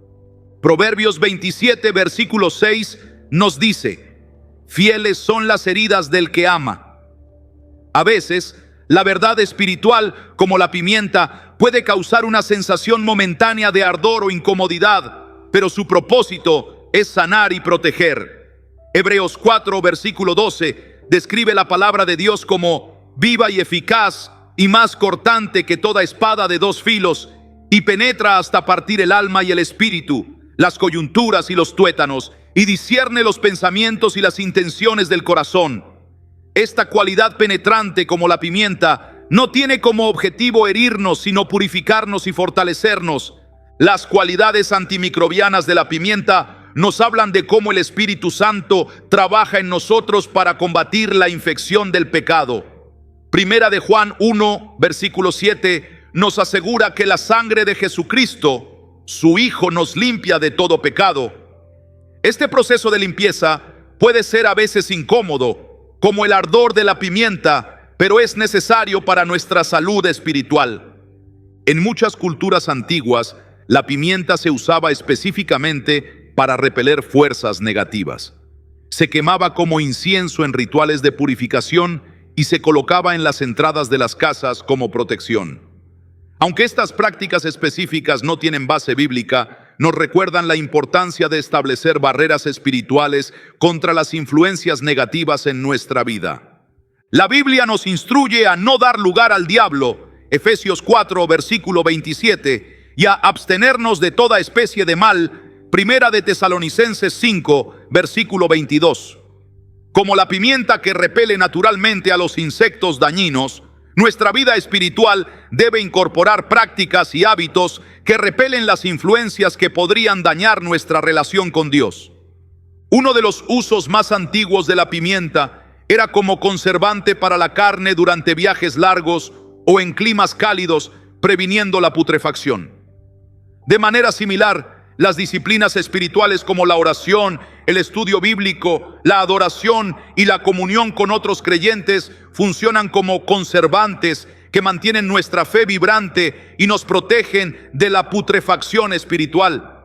Proverbios 27, versículo 6 nos dice: fieles son las heridas del que ama. A veces, la verdad espiritual, como la pimienta, puede causar una sensación momentánea de ardor o incomodidad, pero su propósito es sanar y proteger. Hebreos 4, versículo 12, describe la palabra de Dios como viva y eficaz y más cortante que toda espada de dos filos, y penetra hasta partir el alma y el espíritu, las coyunturas y los tuétanos, y discierne los pensamientos y las intenciones del corazón. Esta cualidad penetrante como la pimienta no tiene como objetivo herirnos, sino purificarnos y fortalecernos. Las cualidades antimicrobianas de la pimienta nos hablan de cómo el Espíritu Santo trabaja en nosotros para combatir la infección del pecado. Primera de Juan 1, versículo 7, nos asegura que la sangre de Jesucristo, su Hijo, nos limpia de todo pecado. Este proceso de limpieza puede ser a veces incómodo, como el ardor de la pimienta, pero es necesario para nuestra salud espiritual. En muchas culturas antiguas, la pimienta se usaba específicamente para repeler fuerzas negativas. Se quemaba como incienso en rituales de purificación y se colocaba en las entradas de las casas como protección. Aunque estas prácticas específicas no tienen base bíblica, nos recuerdan la importancia de establecer barreras espirituales contra las influencias negativas en nuestra vida. La Biblia nos instruye a no dar lugar al diablo, Efesios 4, versículo 27, y a abstenernos de toda especie de mal, Primera de Tesalonicenses 5, versículo 22. Como la pimienta que repele naturalmente a los insectos dañinos, nuestra vida espiritual debe incorporar prácticas y hábitos que repelen las influencias que podrían dañar nuestra relación con Dios. Uno de los usos más antiguos de la pimienta era como conservante para la carne durante viajes largos o en climas cálidos, previniendo la putrefacción. De manera similar, las disciplinas espirituales como la oración, el estudio bíblico, la adoración y la comunión con otros creyentes funcionan como conservantes que mantienen nuestra fe vibrante y nos protegen de la putrefacción espiritual.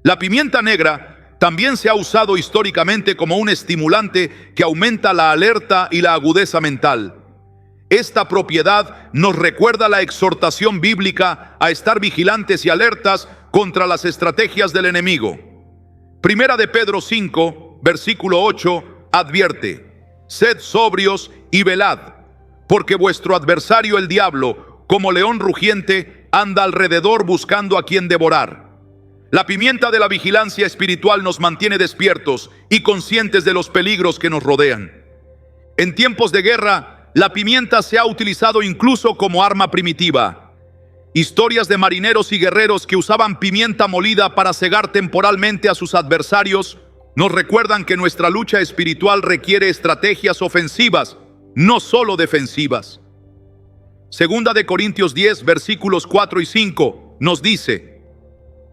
La pimienta negra también se ha usado históricamente como un estimulante que aumenta la alerta y la agudeza mental. Esta propiedad nos recuerda la exhortación bíblica a estar vigilantes y alertas contra las estrategias del enemigo. Primera de Pedro 5, versículo 8, advierte: sed sobrios y velad, porque vuestro adversario el diablo, como león rugiente, anda alrededor buscando a quien devorar. La pimienta de la vigilancia espiritual nos mantiene despiertos y conscientes de los peligros que nos rodean. En tiempos de guerra, la pimienta se ha utilizado incluso como arma primitiva. Historias de marineros y guerreros que usaban pimienta molida para cegar temporalmente a sus adversarios nos recuerdan que nuestra lucha espiritual requiere estrategias ofensivas, no solo defensivas. Segunda de Corintios 10, versículos 4 y 5 nos dice: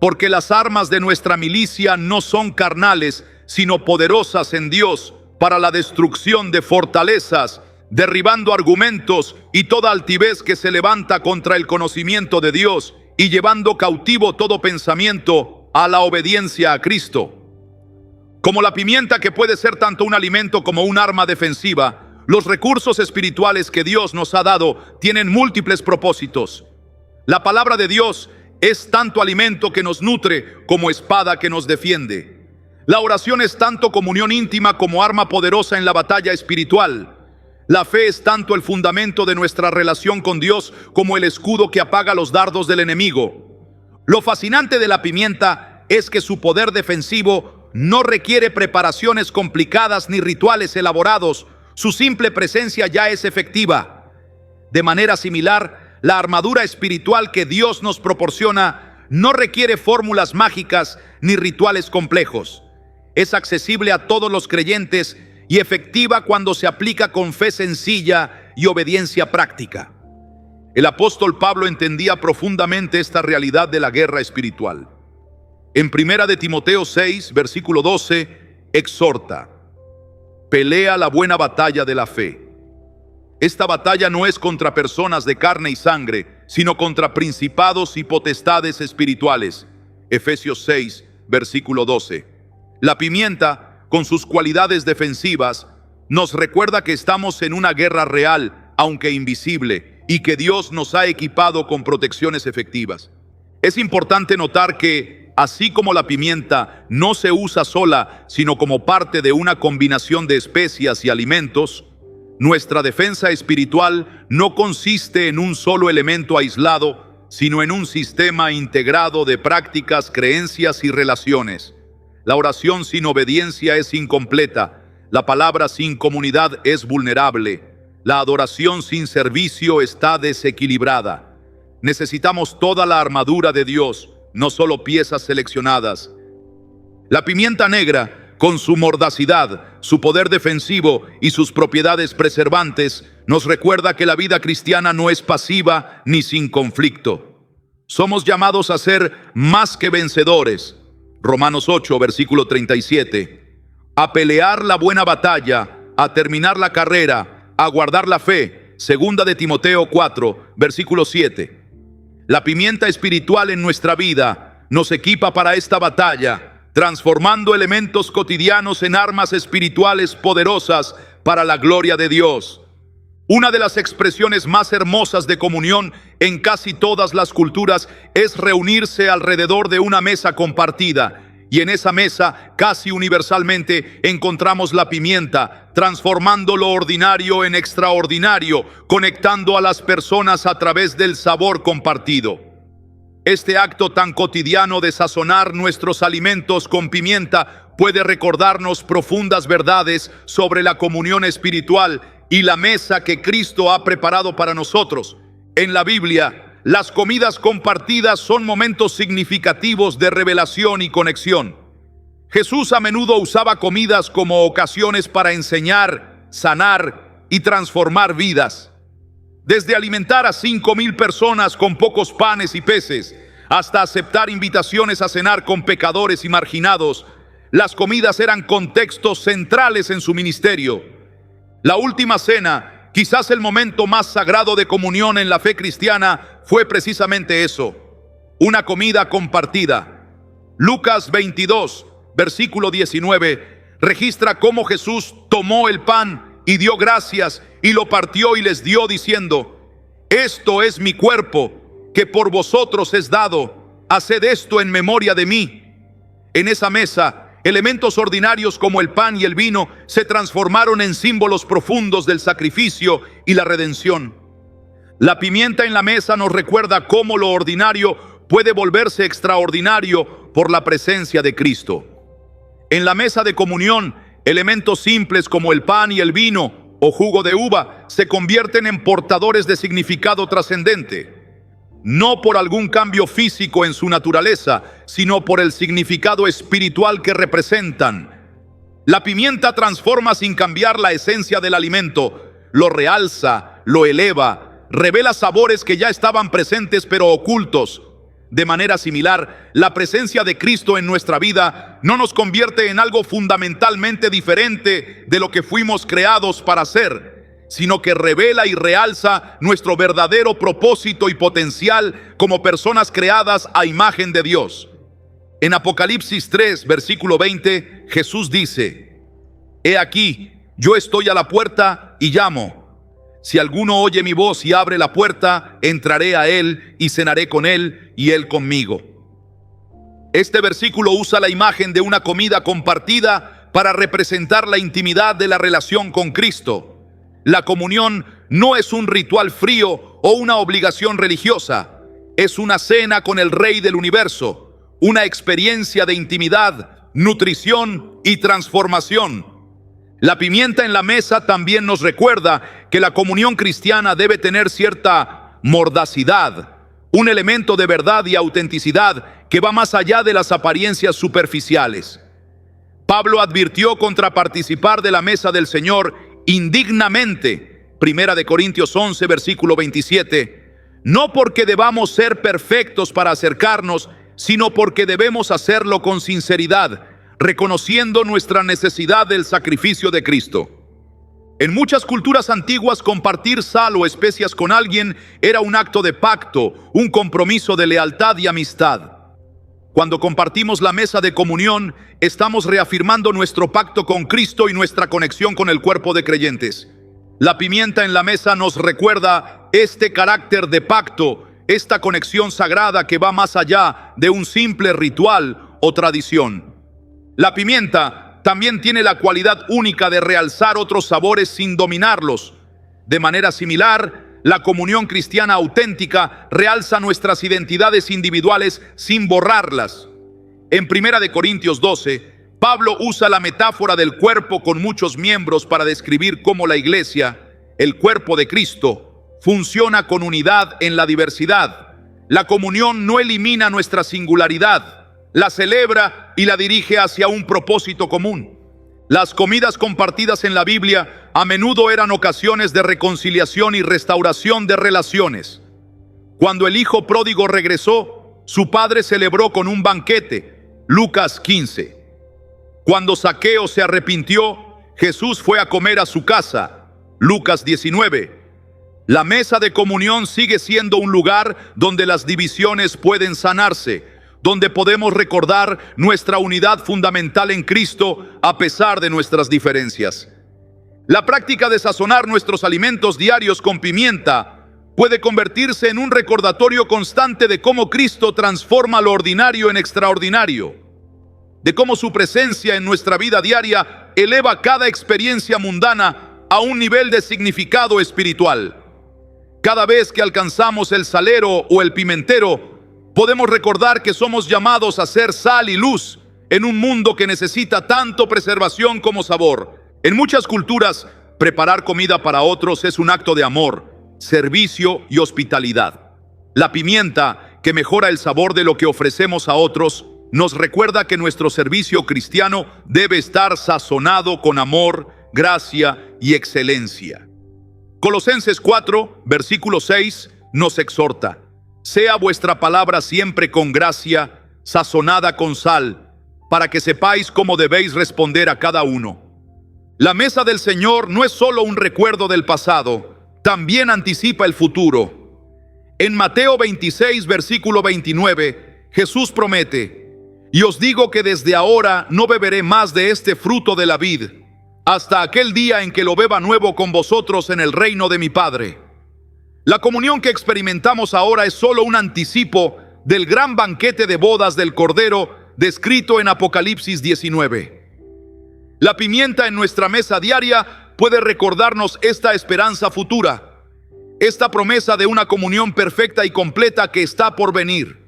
porque las armas de nuestra milicia no son carnales, sino poderosas en Dios para la destrucción de fortalezas, derribando argumentos y toda altivez que se levanta contra el conocimiento de Dios y llevando cautivo todo pensamiento a la obediencia a Cristo. Como la pimienta, que puede ser tanto un alimento como un arma defensiva, los recursos espirituales que Dios nos ha dado tienen múltiples propósitos. La palabra de Dios es tanto alimento que nos nutre como espada que nos defiende. La oración es tanto comunión íntima como arma poderosa en la batalla espiritual. La fe es tanto el fundamento de nuestra relación con Dios como el escudo que apaga los dardos del enemigo. Lo fascinante de la pimienta es que su poder defensivo no requiere preparaciones complicadas ni rituales elaborados. Su simple presencia ya es efectiva. De manera similar, la armadura espiritual que Dios nos proporciona no requiere fórmulas mágicas ni rituales complejos. Es accesible a todos los creyentes y efectiva cuando se aplica con fe sencilla y obediencia práctica. El apóstol Pablo entendía profundamente esta realidad de la guerra espiritual. En Primera de Timoteo 6, versículo 12, exhorta: pelea la buena batalla de la fe. Esta batalla no es contra personas de carne y sangre, sino contra principados y potestades espirituales. Efesios 6, versículo 12. La pimienta, con sus cualidades defensivas, nos recuerda que estamos en una guerra real, aunque invisible, y que Dios nos ha equipado con protecciones efectivas. Es importante notar que, así como la pimienta no se usa sola, sino como parte de una combinación de especias y alimentos, nuestra defensa espiritual no consiste en un solo elemento aislado, sino en un sistema integrado de prácticas, creencias y relaciones. La oración sin obediencia es incompleta. La palabra sin comunidad es vulnerable. La adoración sin servicio está desequilibrada. Necesitamos toda la armadura de Dios, no solo piezas seleccionadas. La pimienta negra, con su mordacidad, su poder defensivo y sus propiedades preservantes, nos recuerda que la vida cristiana no es pasiva ni sin conflicto. Somos llamados a ser más que vencedores. Romanos 8, versículo 37. A pelear la buena batalla, a terminar la carrera, a guardar la fe. Segunda de Timoteo 4, versículo 7. La pimienta espiritual en nuestra vida nos equipa para esta batalla, transformando elementos cotidianos en armas espirituales poderosas para la gloria de Dios. Una de las expresiones más hermosas de comunión en casi todas las culturas es reunirse alrededor de una mesa compartida. Y en esa mesa, casi universalmente, encontramos la pimienta, transformando lo ordinario en extraordinario, conectando a las personas a través del sabor compartido. Este acto tan cotidiano de sazonar nuestros alimentos con pimienta puede recordarnos profundas verdades sobre la comunión espiritual y la mesa que Cristo ha preparado para nosotros. En la Biblia, las comidas compartidas son momentos significativos de revelación y conexión. Jesús a menudo usaba comidas como ocasiones para enseñar, sanar y transformar vidas. Desde alimentar a 5,000 personas con pocos panes y peces, hasta aceptar invitaciones a cenar con pecadores y marginados, las comidas eran contextos centrales en su ministerio. La última cena, quizás el momento más sagrado de comunión en la fe cristiana, fue precisamente eso, una comida compartida. Lucas 22, versículo 19, registra cómo Jesús tomó el pan y dio gracias y lo partió y les dio diciendo: esto es mi cuerpo, que por vosotros es dado, haced esto en memoria de mí. En esa mesa, elementos ordinarios como el pan y el vino se transformaron en símbolos profundos del sacrificio y la redención. La pimienta en la mesa nos recuerda cómo lo ordinario puede volverse extraordinario por la presencia de Cristo. En la mesa de comunión, elementos simples como el pan y el vino o jugo de uva se convierten en portadores de significado trascendente. No por algún cambio físico en su naturaleza, sino por el significado espiritual que representan. La pimienta transforma sin cambiar la esencia del alimento, lo realza, lo eleva, revela sabores que ya estaban presentes pero ocultos. De manera similar, la presencia de Cristo en nuestra vida no nos convierte en algo fundamentalmente diferente de lo que fuimos creados para ser, sino que revela y realza nuestro verdadero propósito y potencial como personas creadas a imagen de Dios. En Apocalipsis 3, versículo 20, Jesús dice: he aquí, yo estoy a la puerta y llamo. Si alguno oye mi voz y abre la puerta, entraré a él y cenaré con él y él conmigo. Este versículo usa la imagen de una comida compartida para representar la intimidad de la relación con Cristo. La comunión no es un ritual frío o una obligación religiosa. Es una cena con el Rey del universo, una experiencia de intimidad, nutrición y transformación. La pimienta en la mesa también nos recuerda que la comunión cristiana debe tener cierta mordacidad, un elemento de verdad y autenticidad que va más allá de las apariencias superficiales. Pablo advirtió contra participar de la mesa del Señor indignamente. Primera de Corintios 11, versículo 27. No porque debamos ser perfectos para acercarnos, sino porque debemos hacerlo con sinceridad, reconociendo nuestra necesidad del sacrificio de Cristo. En muchas culturas antiguas, compartir sal o especias con alguien era un acto de pacto, un compromiso de lealtad y amistad. Cuando compartimos la mesa de comunión, estamos reafirmando nuestro pacto con Cristo y nuestra conexión con el cuerpo de creyentes. La pimienta en la mesa nos recuerda este carácter de pacto, esta conexión sagrada que va más allá de un simple ritual o tradición. La pimienta también tiene la cualidad única de realzar otros sabores sin dominarlos. De manera similar, la comunión cristiana auténtica realza nuestras identidades individuales sin borrarlas. En 1 Corintios 12, Pablo usa la metáfora del cuerpo con muchos miembros para describir cómo la iglesia, el cuerpo de Cristo, funciona con unidad en la diversidad. La comunión no elimina nuestra singularidad, la celebra y la dirige hacia un propósito común. Las comidas compartidas en la Biblia a menudo eran ocasiones de reconciliación y restauración de relaciones. Cuando el hijo pródigo regresó, su padre celebró con un banquete. Lucas 15. Cuando Zaqueo se arrepintió, Jesús fue a comer a su casa. Lucas 19. La mesa de comunión sigue siendo un lugar donde las divisiones pueden sanarse, donde podemos recordar nuestra unidad fundamental en Cristo a pesar de nuestras diferencias. La práctica de sazonar nuestros alimentos diarios con pimienta puede convertirse en un recordatorio constante de cómo Cristo transforma lo ordinario en extraordinario, de cómo su presencia en nuestra vida diaria eleva cada experiencia mundana a un nivel de significado espiritual. Cada vez que alcanzamos el salero o el pimentero, podemos recordar que somos llamados a ser sal y luz en un mundo que necesita tanto preservación como sabor. En muchas culturas, preparar comida para otros es un acto de amor, servicio y hospitalidad. La pimienta, que mejora el sabor de lo que ofrecemos a otros, nos recuerda que nuestro servicio cristiano debe estar sazonado con amor, gracia y excelencia. Colosenses 4, versículo 6, nos exhorta: sea vuestra palabra siempre con gracia, sazonada con sal, para que sepáis cómo debéis responder a cada uno. La mesa del Señor no es solo un recuerdo del pasado, también anticipa el futuro. En Mateo 26, versículo 29, Jesús promete: y os digo que desde ahora no beberé más de este fruto de la vid, hasta aquel día en que lo beba nuevo con vosotros en el reino de mi Padre. La comunión que experimentamos ahora es solo un anticipo del gran banquete de bodas del Cordero descrito en Apocalipsis 19. La pimienta en nuestra mesa diaria puede recordarnos esta esperanza futura, esta promesa de una comunión perfecta y completa que está por venir.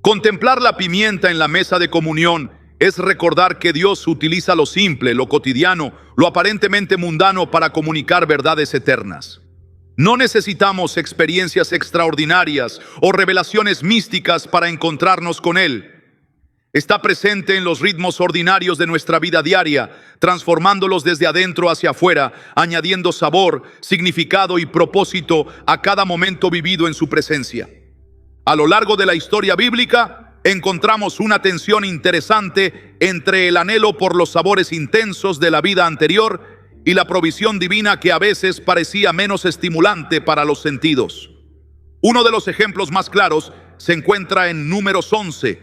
Contemplar la pimienta en la mesa de comunión es recordar que Dios utiliza lo simple, lo cotidiano, lo aparentemente mundano para comunicar verdades eternas. No necesitamos experiencias extraordinarias o revelaciones místicas para encontrarnos con Él. Está presente en los ritmos ordinarios de nuestra vida diaria, transformándolos desde adentro hacia afuera, añadiendo sabor, significado y propósito a cada momento vivido en su presencia. A lo largo de la historia bíblica, encontramos una tensión interesante entre el anhelo por los sabores intensos de la vida anterior y la provisión divina que a veces parecía menos estimulante para los sentidos. Uno de los ejemplos más claros se encuentra en Números 11,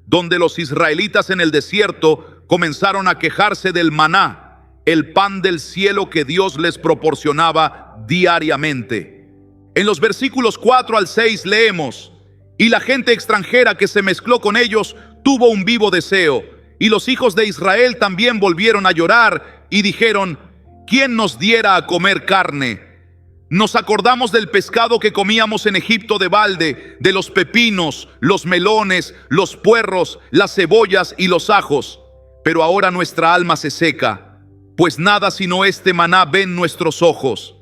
donde los israelitas en el desierto comenzaron a quejarse del maná, el pan del cielo que Dios les proporcionaba diariamente. En los versículos 4 al 6 leemos: y la gente extranjera que se mezcló con ellos tuvo un vivo deseo, y los hijos de Israel también volvieron a llorar y dijeron: ¿quién nos diera a comer carne? Nos acordamos del pescado que comíamos en Egipto de balde, de los pepinos, los melones, los puerros, las cebollas y los ajos. Pero ahora nuestra alma se seca, pues nada sino este maná ven nuestros ojos.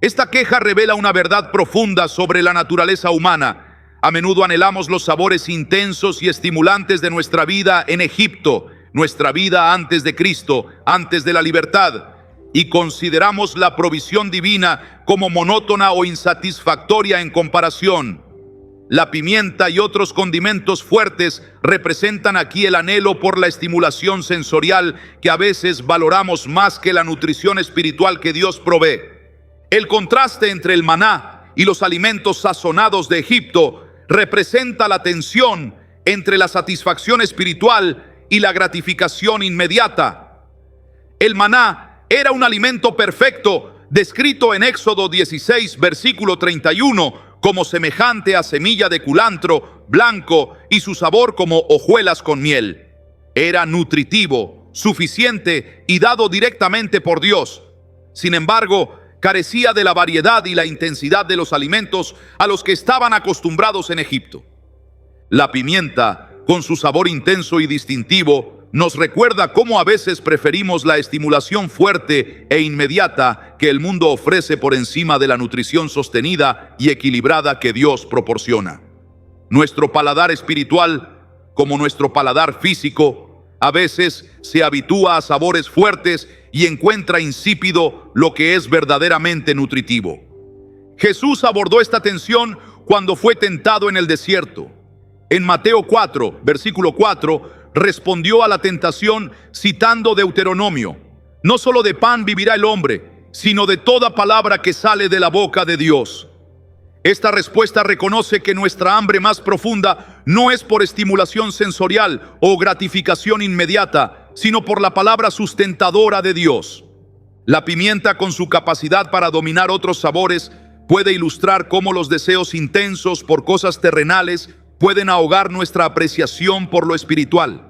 Esta queja revela una verdad profunda sobre la naturaleza humana. A menudo anhelamos los sabores intensos y estimulantes de nuestra vida en Egipto, nuestra vida antes de Cristo, antes de la libertad, y consideramos la provisión divina como monótona o insatisfactoria en comparación. La pimienta y otros condimentos fuertes representan aquí el anhelo por la estimulación sensorial que a veces valoramos más que la nutrición espiritual que Dios provee. El contraste entre el maná y los alimentos sazonados de Egipto representa la tensión entre la satisfacción espiritual y la gratificación inmediata. El maná era un alimento perfecto, descrito en Éxodo 16, versículo 31, como semejante a semilla de culantro blanco y su sabor como hojuelas con miel. Era nutritivo, suficiente y dado directamente por Dios. Sin embargo, carecía de la variedad y la intensidad de los alimentos a los que estaban acostumbrados en Egipto. La pimienta, con su sabor intenso y distintivo, nos recuerda cómo a veces preferimos la estimulación fuerte e inmediata que el mundo ofrece por encima de la nutrición sostenida y equilibrada que Dios proporciona. Nuestro paladar espiritual, como nuestro paladar físico, a veces se habitúa a sabores fuertes y encuentra insípido lo que es verdaderamente nutritivo. Jesús abordó esta tensión cuando fue tentado en el desierto. En Mateo 4, versículo 4, respondió a la tentación citando Deuteronomio: no solo de pan vivirá el hombre, sino de toda palabra que sale de la boca de Dios. Esta respuesta reconoce que nuestra hambre más profunda no es por estimulación sensorial o gratificación inmediata, sino por la palabra sustentadora de Dios. La pimienta, con su capacidad para dominar otros sabores, puede ilustrar cómo los deseos intensos por cosas terrenales pueden ahogar nuestra apreciación por lo espiritual.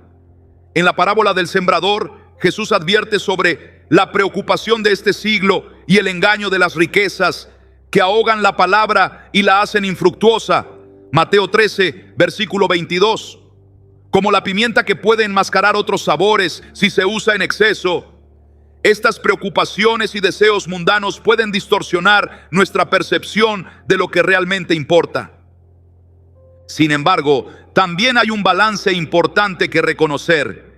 En la parábola del sembrador, Jesús advierte sobre la preocupación de este siglo y el engaño de las riquezas que ahogan la palabra y la hacen infructuosa. Mateo 13, versículo 22. Como la pimienta que puede enmascarar otros sabores si se usa en exceso, estas preocupaciones y deseos mundanos pueden distorsionar nuestra percepción de lo que realmente importa. Sin embargo, también hay un balance importante que reconocer.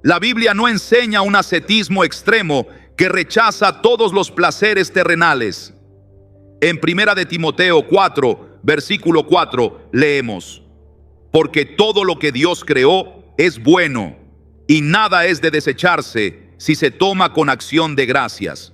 La Biblia no enseña un ascetismo extremo que rechaza todos los placeres terrenales. En 1 de Timoteo 4, versículo 4, leemos: porque todo lo que Dios creó es bueno, y nada es de desecharse si se toma con acción de gracias.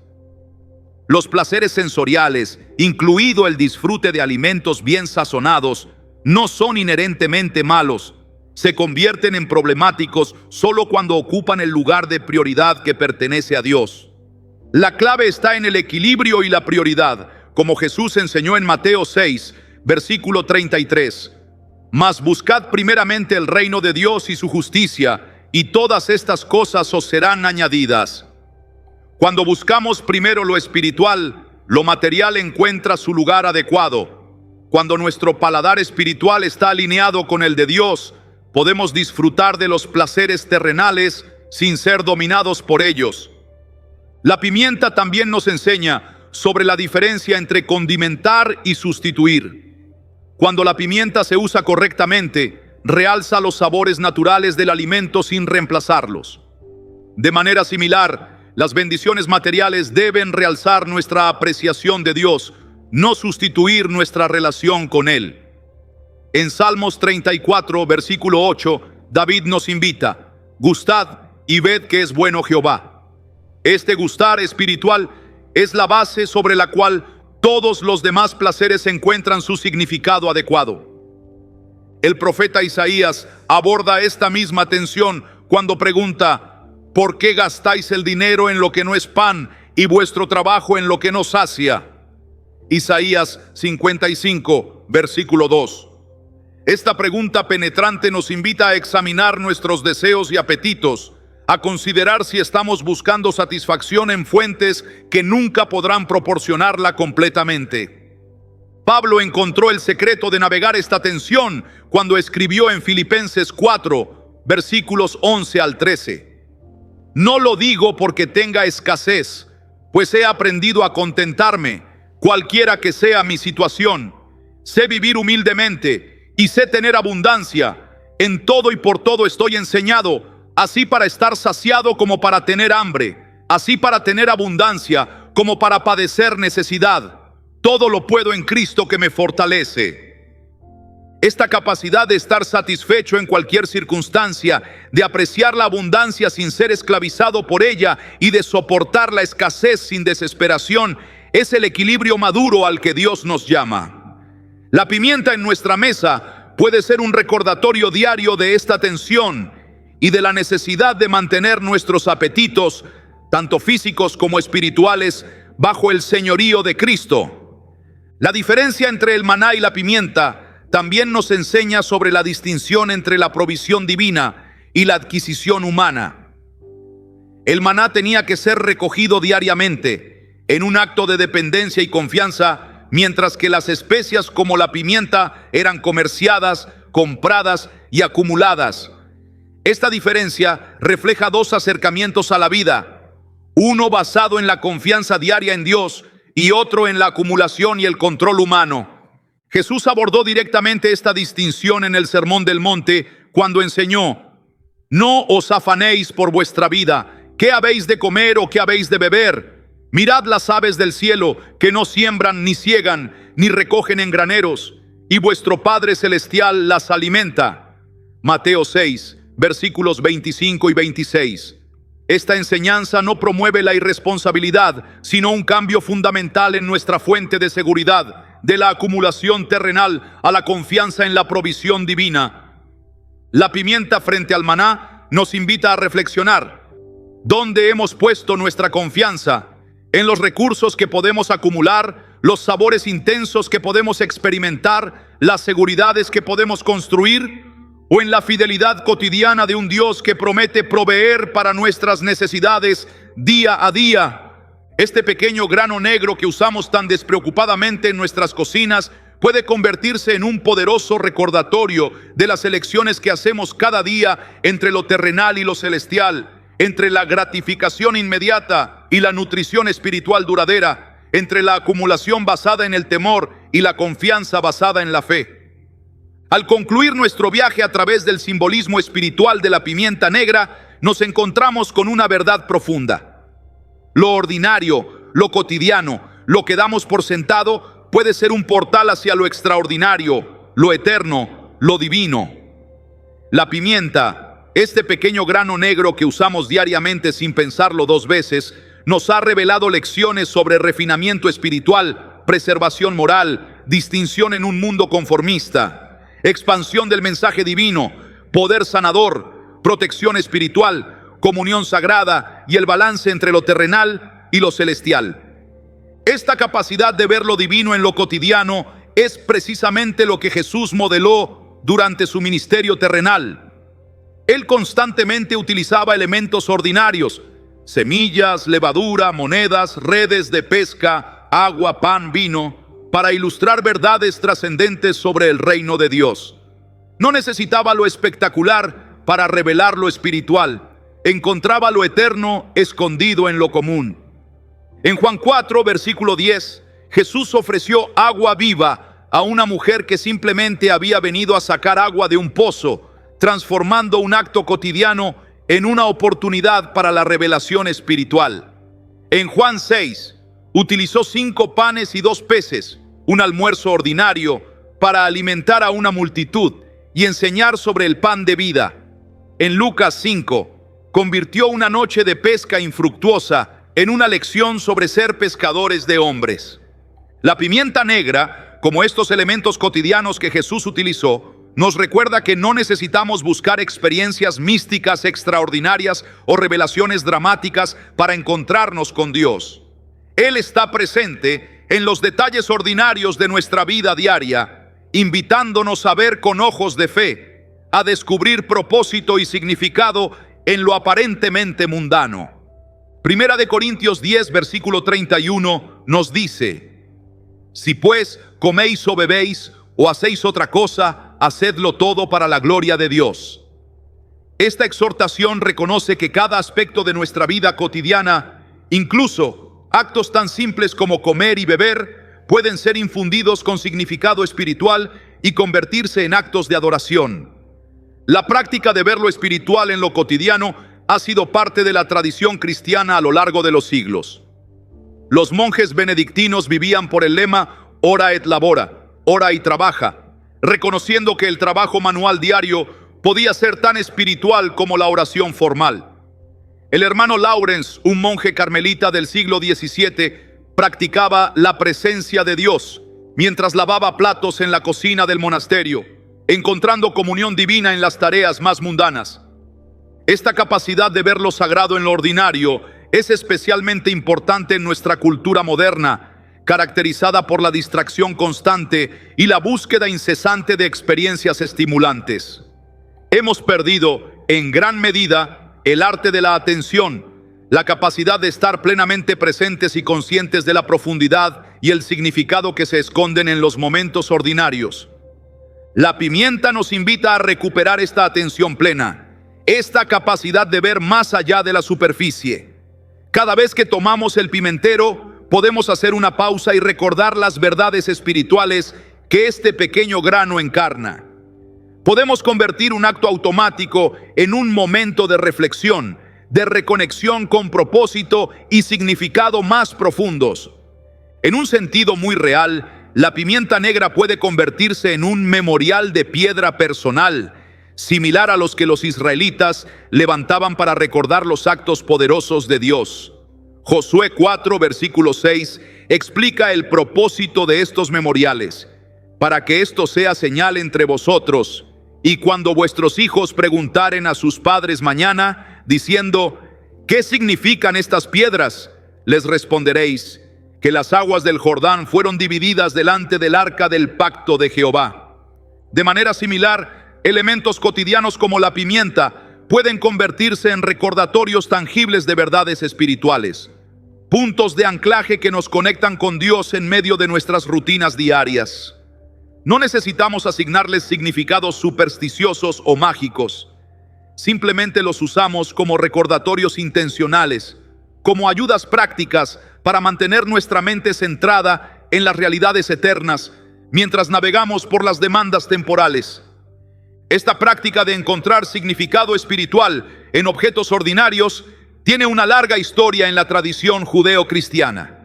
Los placeres sensoriales, incluido el disfrute de alimentos bien sazonados, no son inherentemente malos. Se convierten en problemáticos solo cuando ocupan el lugar de prioridad que pertenece a Dios. La clave está en el equilibrio y la prioridad, como Jesús enseñó en Mateo 6, versículo 33. Mas buscad primeramente el reino de Dios y su justicia, y todas estas cosas os serán añadidas. Cuando buscamos primero lo espiritual, lo material encuentra su lugar adecuado. Cuando nuestro paladar espiritual está alineado con el de Dios, podemos disfrutar de los placeres terrenales sin ser dominados por ellos. La pimienta también nos enseña sobre la diferencia entre condimentar y sustituir. Cuando la pimienta se usa correctamente, realza los sabores naturales del alimento sin reemplazarlos. De manera similar, las bendiciones materiales deben realzar nuestra apreciación de Dios, no sustituir nuestra relación con Él. En Salmos 34, versículo 8, David nos invita: gustad y ved que es bueno Jehová. Este gustar espiritual es la base sobre la cual todos los demás placeres encuentran su significado adecuado. El profeta Isaías aborda esta misma tensión cuando pregunta: ¿por qué gastáis el dinero en lo que no es pan y vuestro trabajo en lo que no sacia? Isaías 55, versículo 2. Esta pregunta penetrante nos invita a examinar nuestros deseos y apetitos, a considerar si estamos buscando satisfacción en fuentes que nunca podrán proporcionarla completamente. Pablo encontró el secreto de navegar esta tensión cuando escribió en Filipenses 4, versículos 11 al 13. No lo digo porque tenga escasez, pues he aprendido a contentarme, cualquiera que sea mi situación. Sé vivir humildemente y sé tener abundancia. En todo y por todo estoy enseñado, así para estar saciado como para tener hambre, así para tener abundancia como para padecer necesidad. Todo lo puedo en Cristo que me fortalece. Esta capacidad de estar satisfecho en cualquier circunstancia, de apreciar la abundancia sin ser esclavizado por ella y de soportar la escasez sin desesperación, es el equilibrio maduro al que Dios nos llama. La pimienta en nuestra mesa puede ser un recordatorio diario de esta tensión y de la necesidad de mantener nuestros apetitos, tanto físicos como espirituales, bajo el señorío de Cristo. La diferencia entre el maná y la pimienta también nos enseña sobre la distinción entre la provisión divina y la adquisición humana. El maná tenía que ser recogido diariamente, en un acto de dependencia y confianza, mientras que las especias como la pimienta eran comerciadas, compradas y acumuladas. Esta diferencia refleja dos acercamientos a la vida, uno basado en la confianza diaria en Dios y otro en la acumulación y el control humano. Jesús abordó directamente esta distinción en el Sermón del Monte cuando enseñó: no os afanéis por vuestra vida, ¿qué habéis de comer o qué habéis de beber? Mirad las aves del cielo, que no siembran, ni siegan, ni recogen en graneros, y vuestro Padre Celestial las alimenta. Mateo 6, versículos 25 y 26. Esta enseñanza no promueve la irresponsabilidad, sino un cambio fundamental en nuestra fuente de seguridad, de la acumulación terrenal a la confianza en la provisión divina. La pimienta frente al maná nos invita a reflexionar. ¿Dónde hemos puesto nuestra confianza? ¿En los recursos que podemos acumular, los sabores intensos que podemos experimentar, las seguridades que podemos construir, o en la fidelidad cotidiana de un Dios que promete proveer para nuestras necesidades día a día? Este pequeño grano negro que usamos tan despreocupadamente en nuestras cocinas puede convertirse en un poderoso recordatorio de las elecciones que hacemos cada día entre lo terrenal y lo celestial, entre la gratificación inmediata y la nutrición espiritual duradera, entre la acumulación basada en el temor y la confianza basada en la fe. Al concluir nuestro viaje a través del simbolismo espiritual de la pimienta negra, nos encontramos con una verdad profunda. Lo ordinario, lo cotidiano, lo que damos por sentado, puede ser un portal hacia lo extraordinario, lo eterno, lo divino. La pimienta, este pequeño grano negro que usamos diariamente sin pensarlo dos veces, nos ha revelado lecciones sobre refinamiento espiritual, preservación moral, distinción en un mundo conformista, expansión del mensaje divino, poder sanador, protección espiritual, comunión sagrada y el balance entre lo terrenal y lo celestial. Esta capacidad de ver lo divino en lo cotidiano es precisamente lo que Jesús modeló durante su ministerio terrenal. Él constantemente utilizaba elementos ordinarios: semillas, levadura, monedas, redes de pesca, agua, pan, vino, para ilustrar verdades trascendentes sobre el reino de Dios. No necesitaba lo espectacular para revelar lo espiritual. Encontraba lo eterno escondido en lo común. En Juan 4, versículo 10, Jesús ofreció agua viva a una mujer que simplemente había venido a sacar agua de un pozo, transformando un acto cotidiano en una oportunidad para la revelación espiritual. En Juan 6, utilizó 5 panes y 2 peces, un almuerzo ordinario, para alimentar a una multitud y enseñar sobre el pan de vida. En Lucas 5, convirtió una noche de pesca infructuosa en una lección sobre ser pescadores de hombres. La pimienta negra, como estos elementos cotidianos que Jesús utilizó, nos recuerda que no necesitamos buscar experiencias místicas extraordinarias o revelaciones dramáticas para encontrarnos con Dios. Él está presente en los detalles ordinarios de nuestra vida diaria, invitándonos a ver con ojos de fe, a descubrir propósito y significado en lo aparentemente mundano. Primera de Corintios 10, versículo 31 nos dice: si pues coméis o bebéis o hacéis otra cosa, hacedlo todo para la gloria de Dios. Esta exhortación reconoce que cada aspecto de nuestra vida cotidiana, incluso actos tan simples como comer y beber, pueden ser infundidos con significado espiritual y convertirse en actos de adoración. La práctica de ver lo espiritual en lo cotidiano ha sido parte de la tradición cristiana a lo largo de los siglos. Los monjes benedictinos vivían por el lema ora et labora, ora y trabaja, reconociendo que el trabajo manual diario podía ser tan espiritual como la oración formal. El hermano Lawrence, un monje carmelita del siglo XVII, practicaba la presencia de Dios mientras lavaba platos en la cocina del monasterio, encontrando comunión divina en las tareas más mundanas. Esta capacidad de ver lo sagrado en lo ordinario es especialmente importante en nuestra cultura moderna, caracterizada por la distracción constante y la búsqueda incesante de experiencias estimulantes. Hemos perdido, en gran medida, el arte de la atención, la capacidad de estar plenamente presentes y conscientes de la profundidad y el significado que se esconden en los momentos ordinarios. La pimienta nos invita a recuperar esta atención plena. esta capacidad de ver más allá de la superficie. Cada vez que tomamos el pimentero, podemos hacer una pausa y recordar las verdades espirituales que este pequeño grano encarna. Podemos convertir un acto automático en un momento de reflexión, de reconexión con propósito y significado más profundos. En un sentido muy real, la pimienta negra puede convertirse en un memorial de piedra personal, similar a los que los israelitas levantaban para recordar los actos poderosos de Dios. Josué 4, versículo 6, explica el propósito de estos memoriales: para que esto sea señal entre vosotros, y cuando vuestros hijos preguntaren a sus padres mañana, diciendo: ¿qué significan estas piedras?, les responderéis: que las aguas del Jordán fueron divididas delante del arca del pacto de Jehová. De manera similar, elementos cotidianos como la pimienta pueden convertirse en recordatorios tangibles de verdades espirituales, puntos de anclaje que nos conectan con Dios en medio de nuestras rutinas diarias. No necesitamos asignarles significados supersticiosos o mágicos. Simplemente los usamos como recordatorios intencionales, como ayudas prácticas para mantener nuestra mente centrada en las realidades eternas mientras navegamos por las demandas temporales. Esta práctica de encontrar significado espiritual en objetos ordinarios tiene una larga historia en la tradición judeo-cristiana.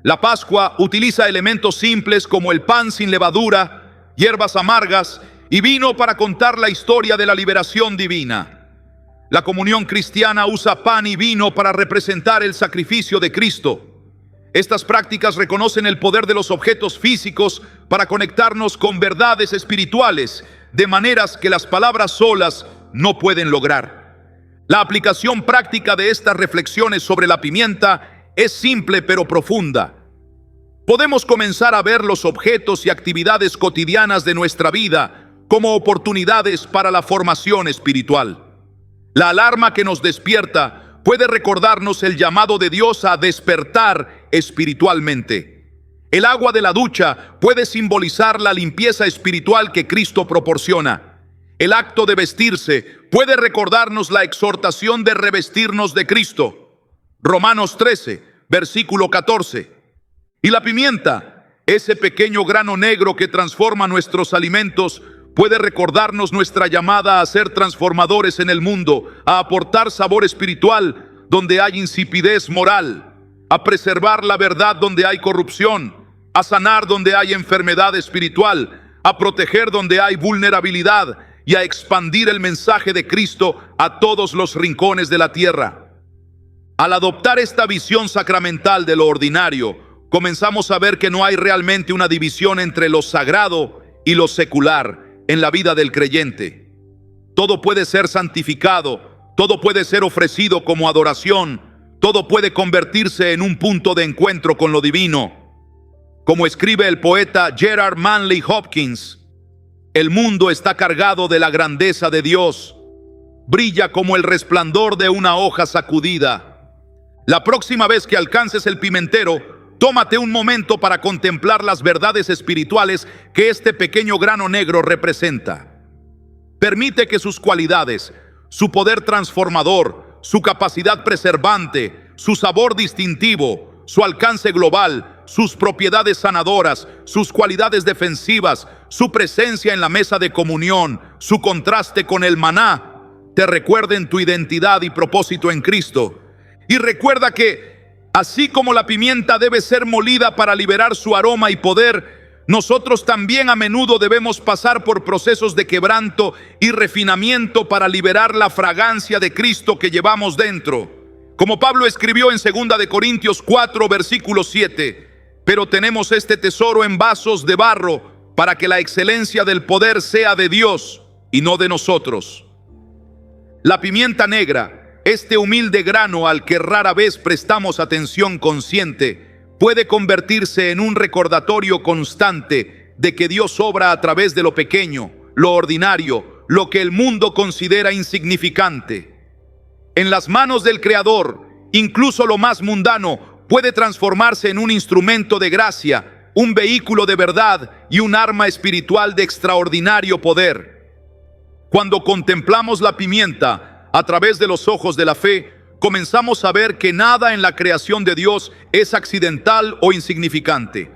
La Pascua utiliza elementos simples como el pan sin levadura, hierbas amargas y vino para contar la historia de la liberación divina. La comunión cristiana usa pan y vino para representar el sacrificio de Cristo. Estas prácticas reconocen el poder de los objetos físicos para conectarnos con verdades espirituales, de maneras que las palabras solas no pueden lograr. La aplicación práctica de estas reflexiones sobre la pimienta es simple pero profunda. Podemos comenzar a ver los objetos y actividades cotidianas de nuestra vida como oportunidades para la formación espiritual. La alarma que nos despierta puede recordarnos el llamado de Dios a despertar espiritualmente. El agua de la ducha puede simbolizar la limpieza espiritual que Cristo proporciona. El acto de vestirse puede recordarnos la exhortación de revestirnos de Cristo. Romanos 13, versículo 14. Y la pimienta, ese pequeño grano negro que transforma nuestros alimentos, puede recordarnos nuestra llamada a ser transformadores en el mundo, a aportar sabor espiritual donde hay insipidez moral, a preservar la verdad donde hay corrupción, a sanar donde hay enfermedad espiritual, a proteger donde hay vulnerabilidad y a expandir el mensaje de Cristo a todos los rincones de la tierra. Al adoptar esta visión sacramental de lo ordinario, comenzamos a ver que no hay realmente una división entre lo sagrado y lo secular en la vida del creyente. Todo puede ser santificado, todo puede ser ofrecido como adoración, todo puede convertirse en un punto de encuentro con lo divino. Como escribe el poeta Gerard Manley Hopkins, el mundo está cargado de la grandeza de Dios, brilla como el resplandor de una hoja sacudida. La próxima vez que alcances el pimentero, tómate un momento para contemplar las verdades espirituales que este pequeño grano negro representa. Permite que sus cualidades, su poder transformador, su capacidad preservante, su sabor distintivo, su alcance global, sus propiedades sanadoras, sus cualidades defensivas, su presencia en la mesa de comunión, su contraste con el maná, te recuerden tu identidad y propósito en Cristo. Y recuerda que así como la pimienta debe ser molida para liberar su aroma y poder, nosotros también a menudo debemos pasar por procesos de quebranto y refinamiento para liberar la fragancia de Cristo que llevamos dentro. Como Pablo escribió en 2 de Corintios 4, versículo 7, pero tenemos este tesoro en vasos de barro para que la excelencia del poder sea de Dios y no de nosotros. La pimienta negra, este humilde grano al que rara vez prestamos atención consciente, puede convertirse en un recordatorio constante de que Dios obra a través de lo pequeño, lo ordinario, lo que el mundo considera insignificante. En las manos del Creador, incluso lo más mundano puede transformarse en un instrumento de gracia, un vehículo de verdad y un arma espiritual de extraordinario poder. Cuando contemplamos la pimienta a través de los ojos de la fe, comenzamos a ver que nada en la creación de Dios es accidental o insignificante.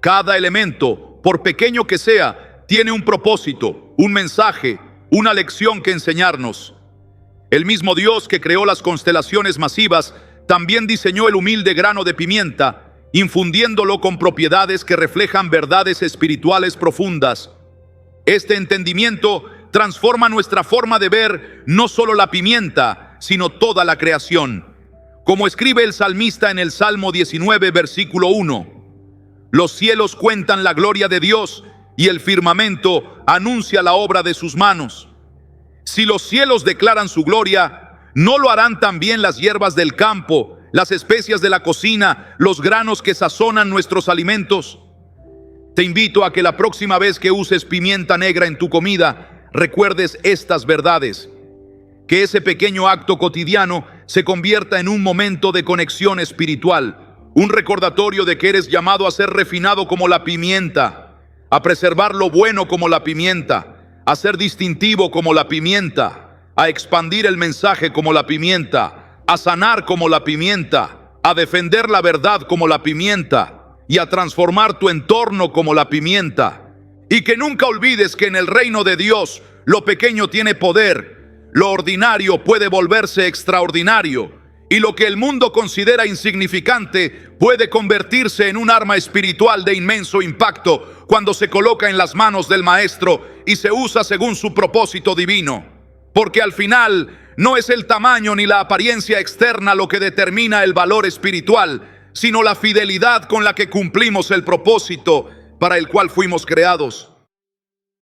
Cada elemento, por pequeño que sea, tiene un propósito, un mensaje, una lección que enseñarnos. El mismo Dios que creó las constelaciones masivas también diseñó el humilde grano de pimienta, infundiéndolo con propiedades que reflejan verdades espirituales profundas. Este entendimiento transforma nuestra forma de ver no solo la pimienta, sino toda la creación. Como escribe el salmista en el Salmo 19, versículo 1, los cielos cuentan la gloria de Dios y el firmamento anuncia la obra de sus manos. Si los cielos declaran su gloria, ¿no lo harán también las hierbas del campo, las especias de la cocina, los granos que sazonan nuestros alimentos? Te invito a que la próxima vez que uses pimienta negra en tu comida, recuerdes estas verdades. Que ese pequeño acto cotidiano se convierta en un momento de conexión espiritual, un recordatorio de que eres llamado a ser refinado como la pimienta, a preservar lo bueno como la pimienta, a ser distintivo como la pimienta, a expandir el mensaje como la pimienta, a sanar como la pimienta, a defender la verdad como la pimienta y a transformar tu entorno como la pimienta. Y que nunca olvides que en el reino de Dios lo pequeño tiene poder, lo ordinario puede volverse extraordinario y lo que el mundo considera insignificante puede convertirse en un arma espiritual de inmenso impacto cuando se coloca en las manos del Maestro y se usa según su propósito divino. Porque al final no es el tamaño ni la apariencia externa lo que determina el valor espiritual, sino la fidelidad con la que cumplimos el propósito para el cual fuimos creados.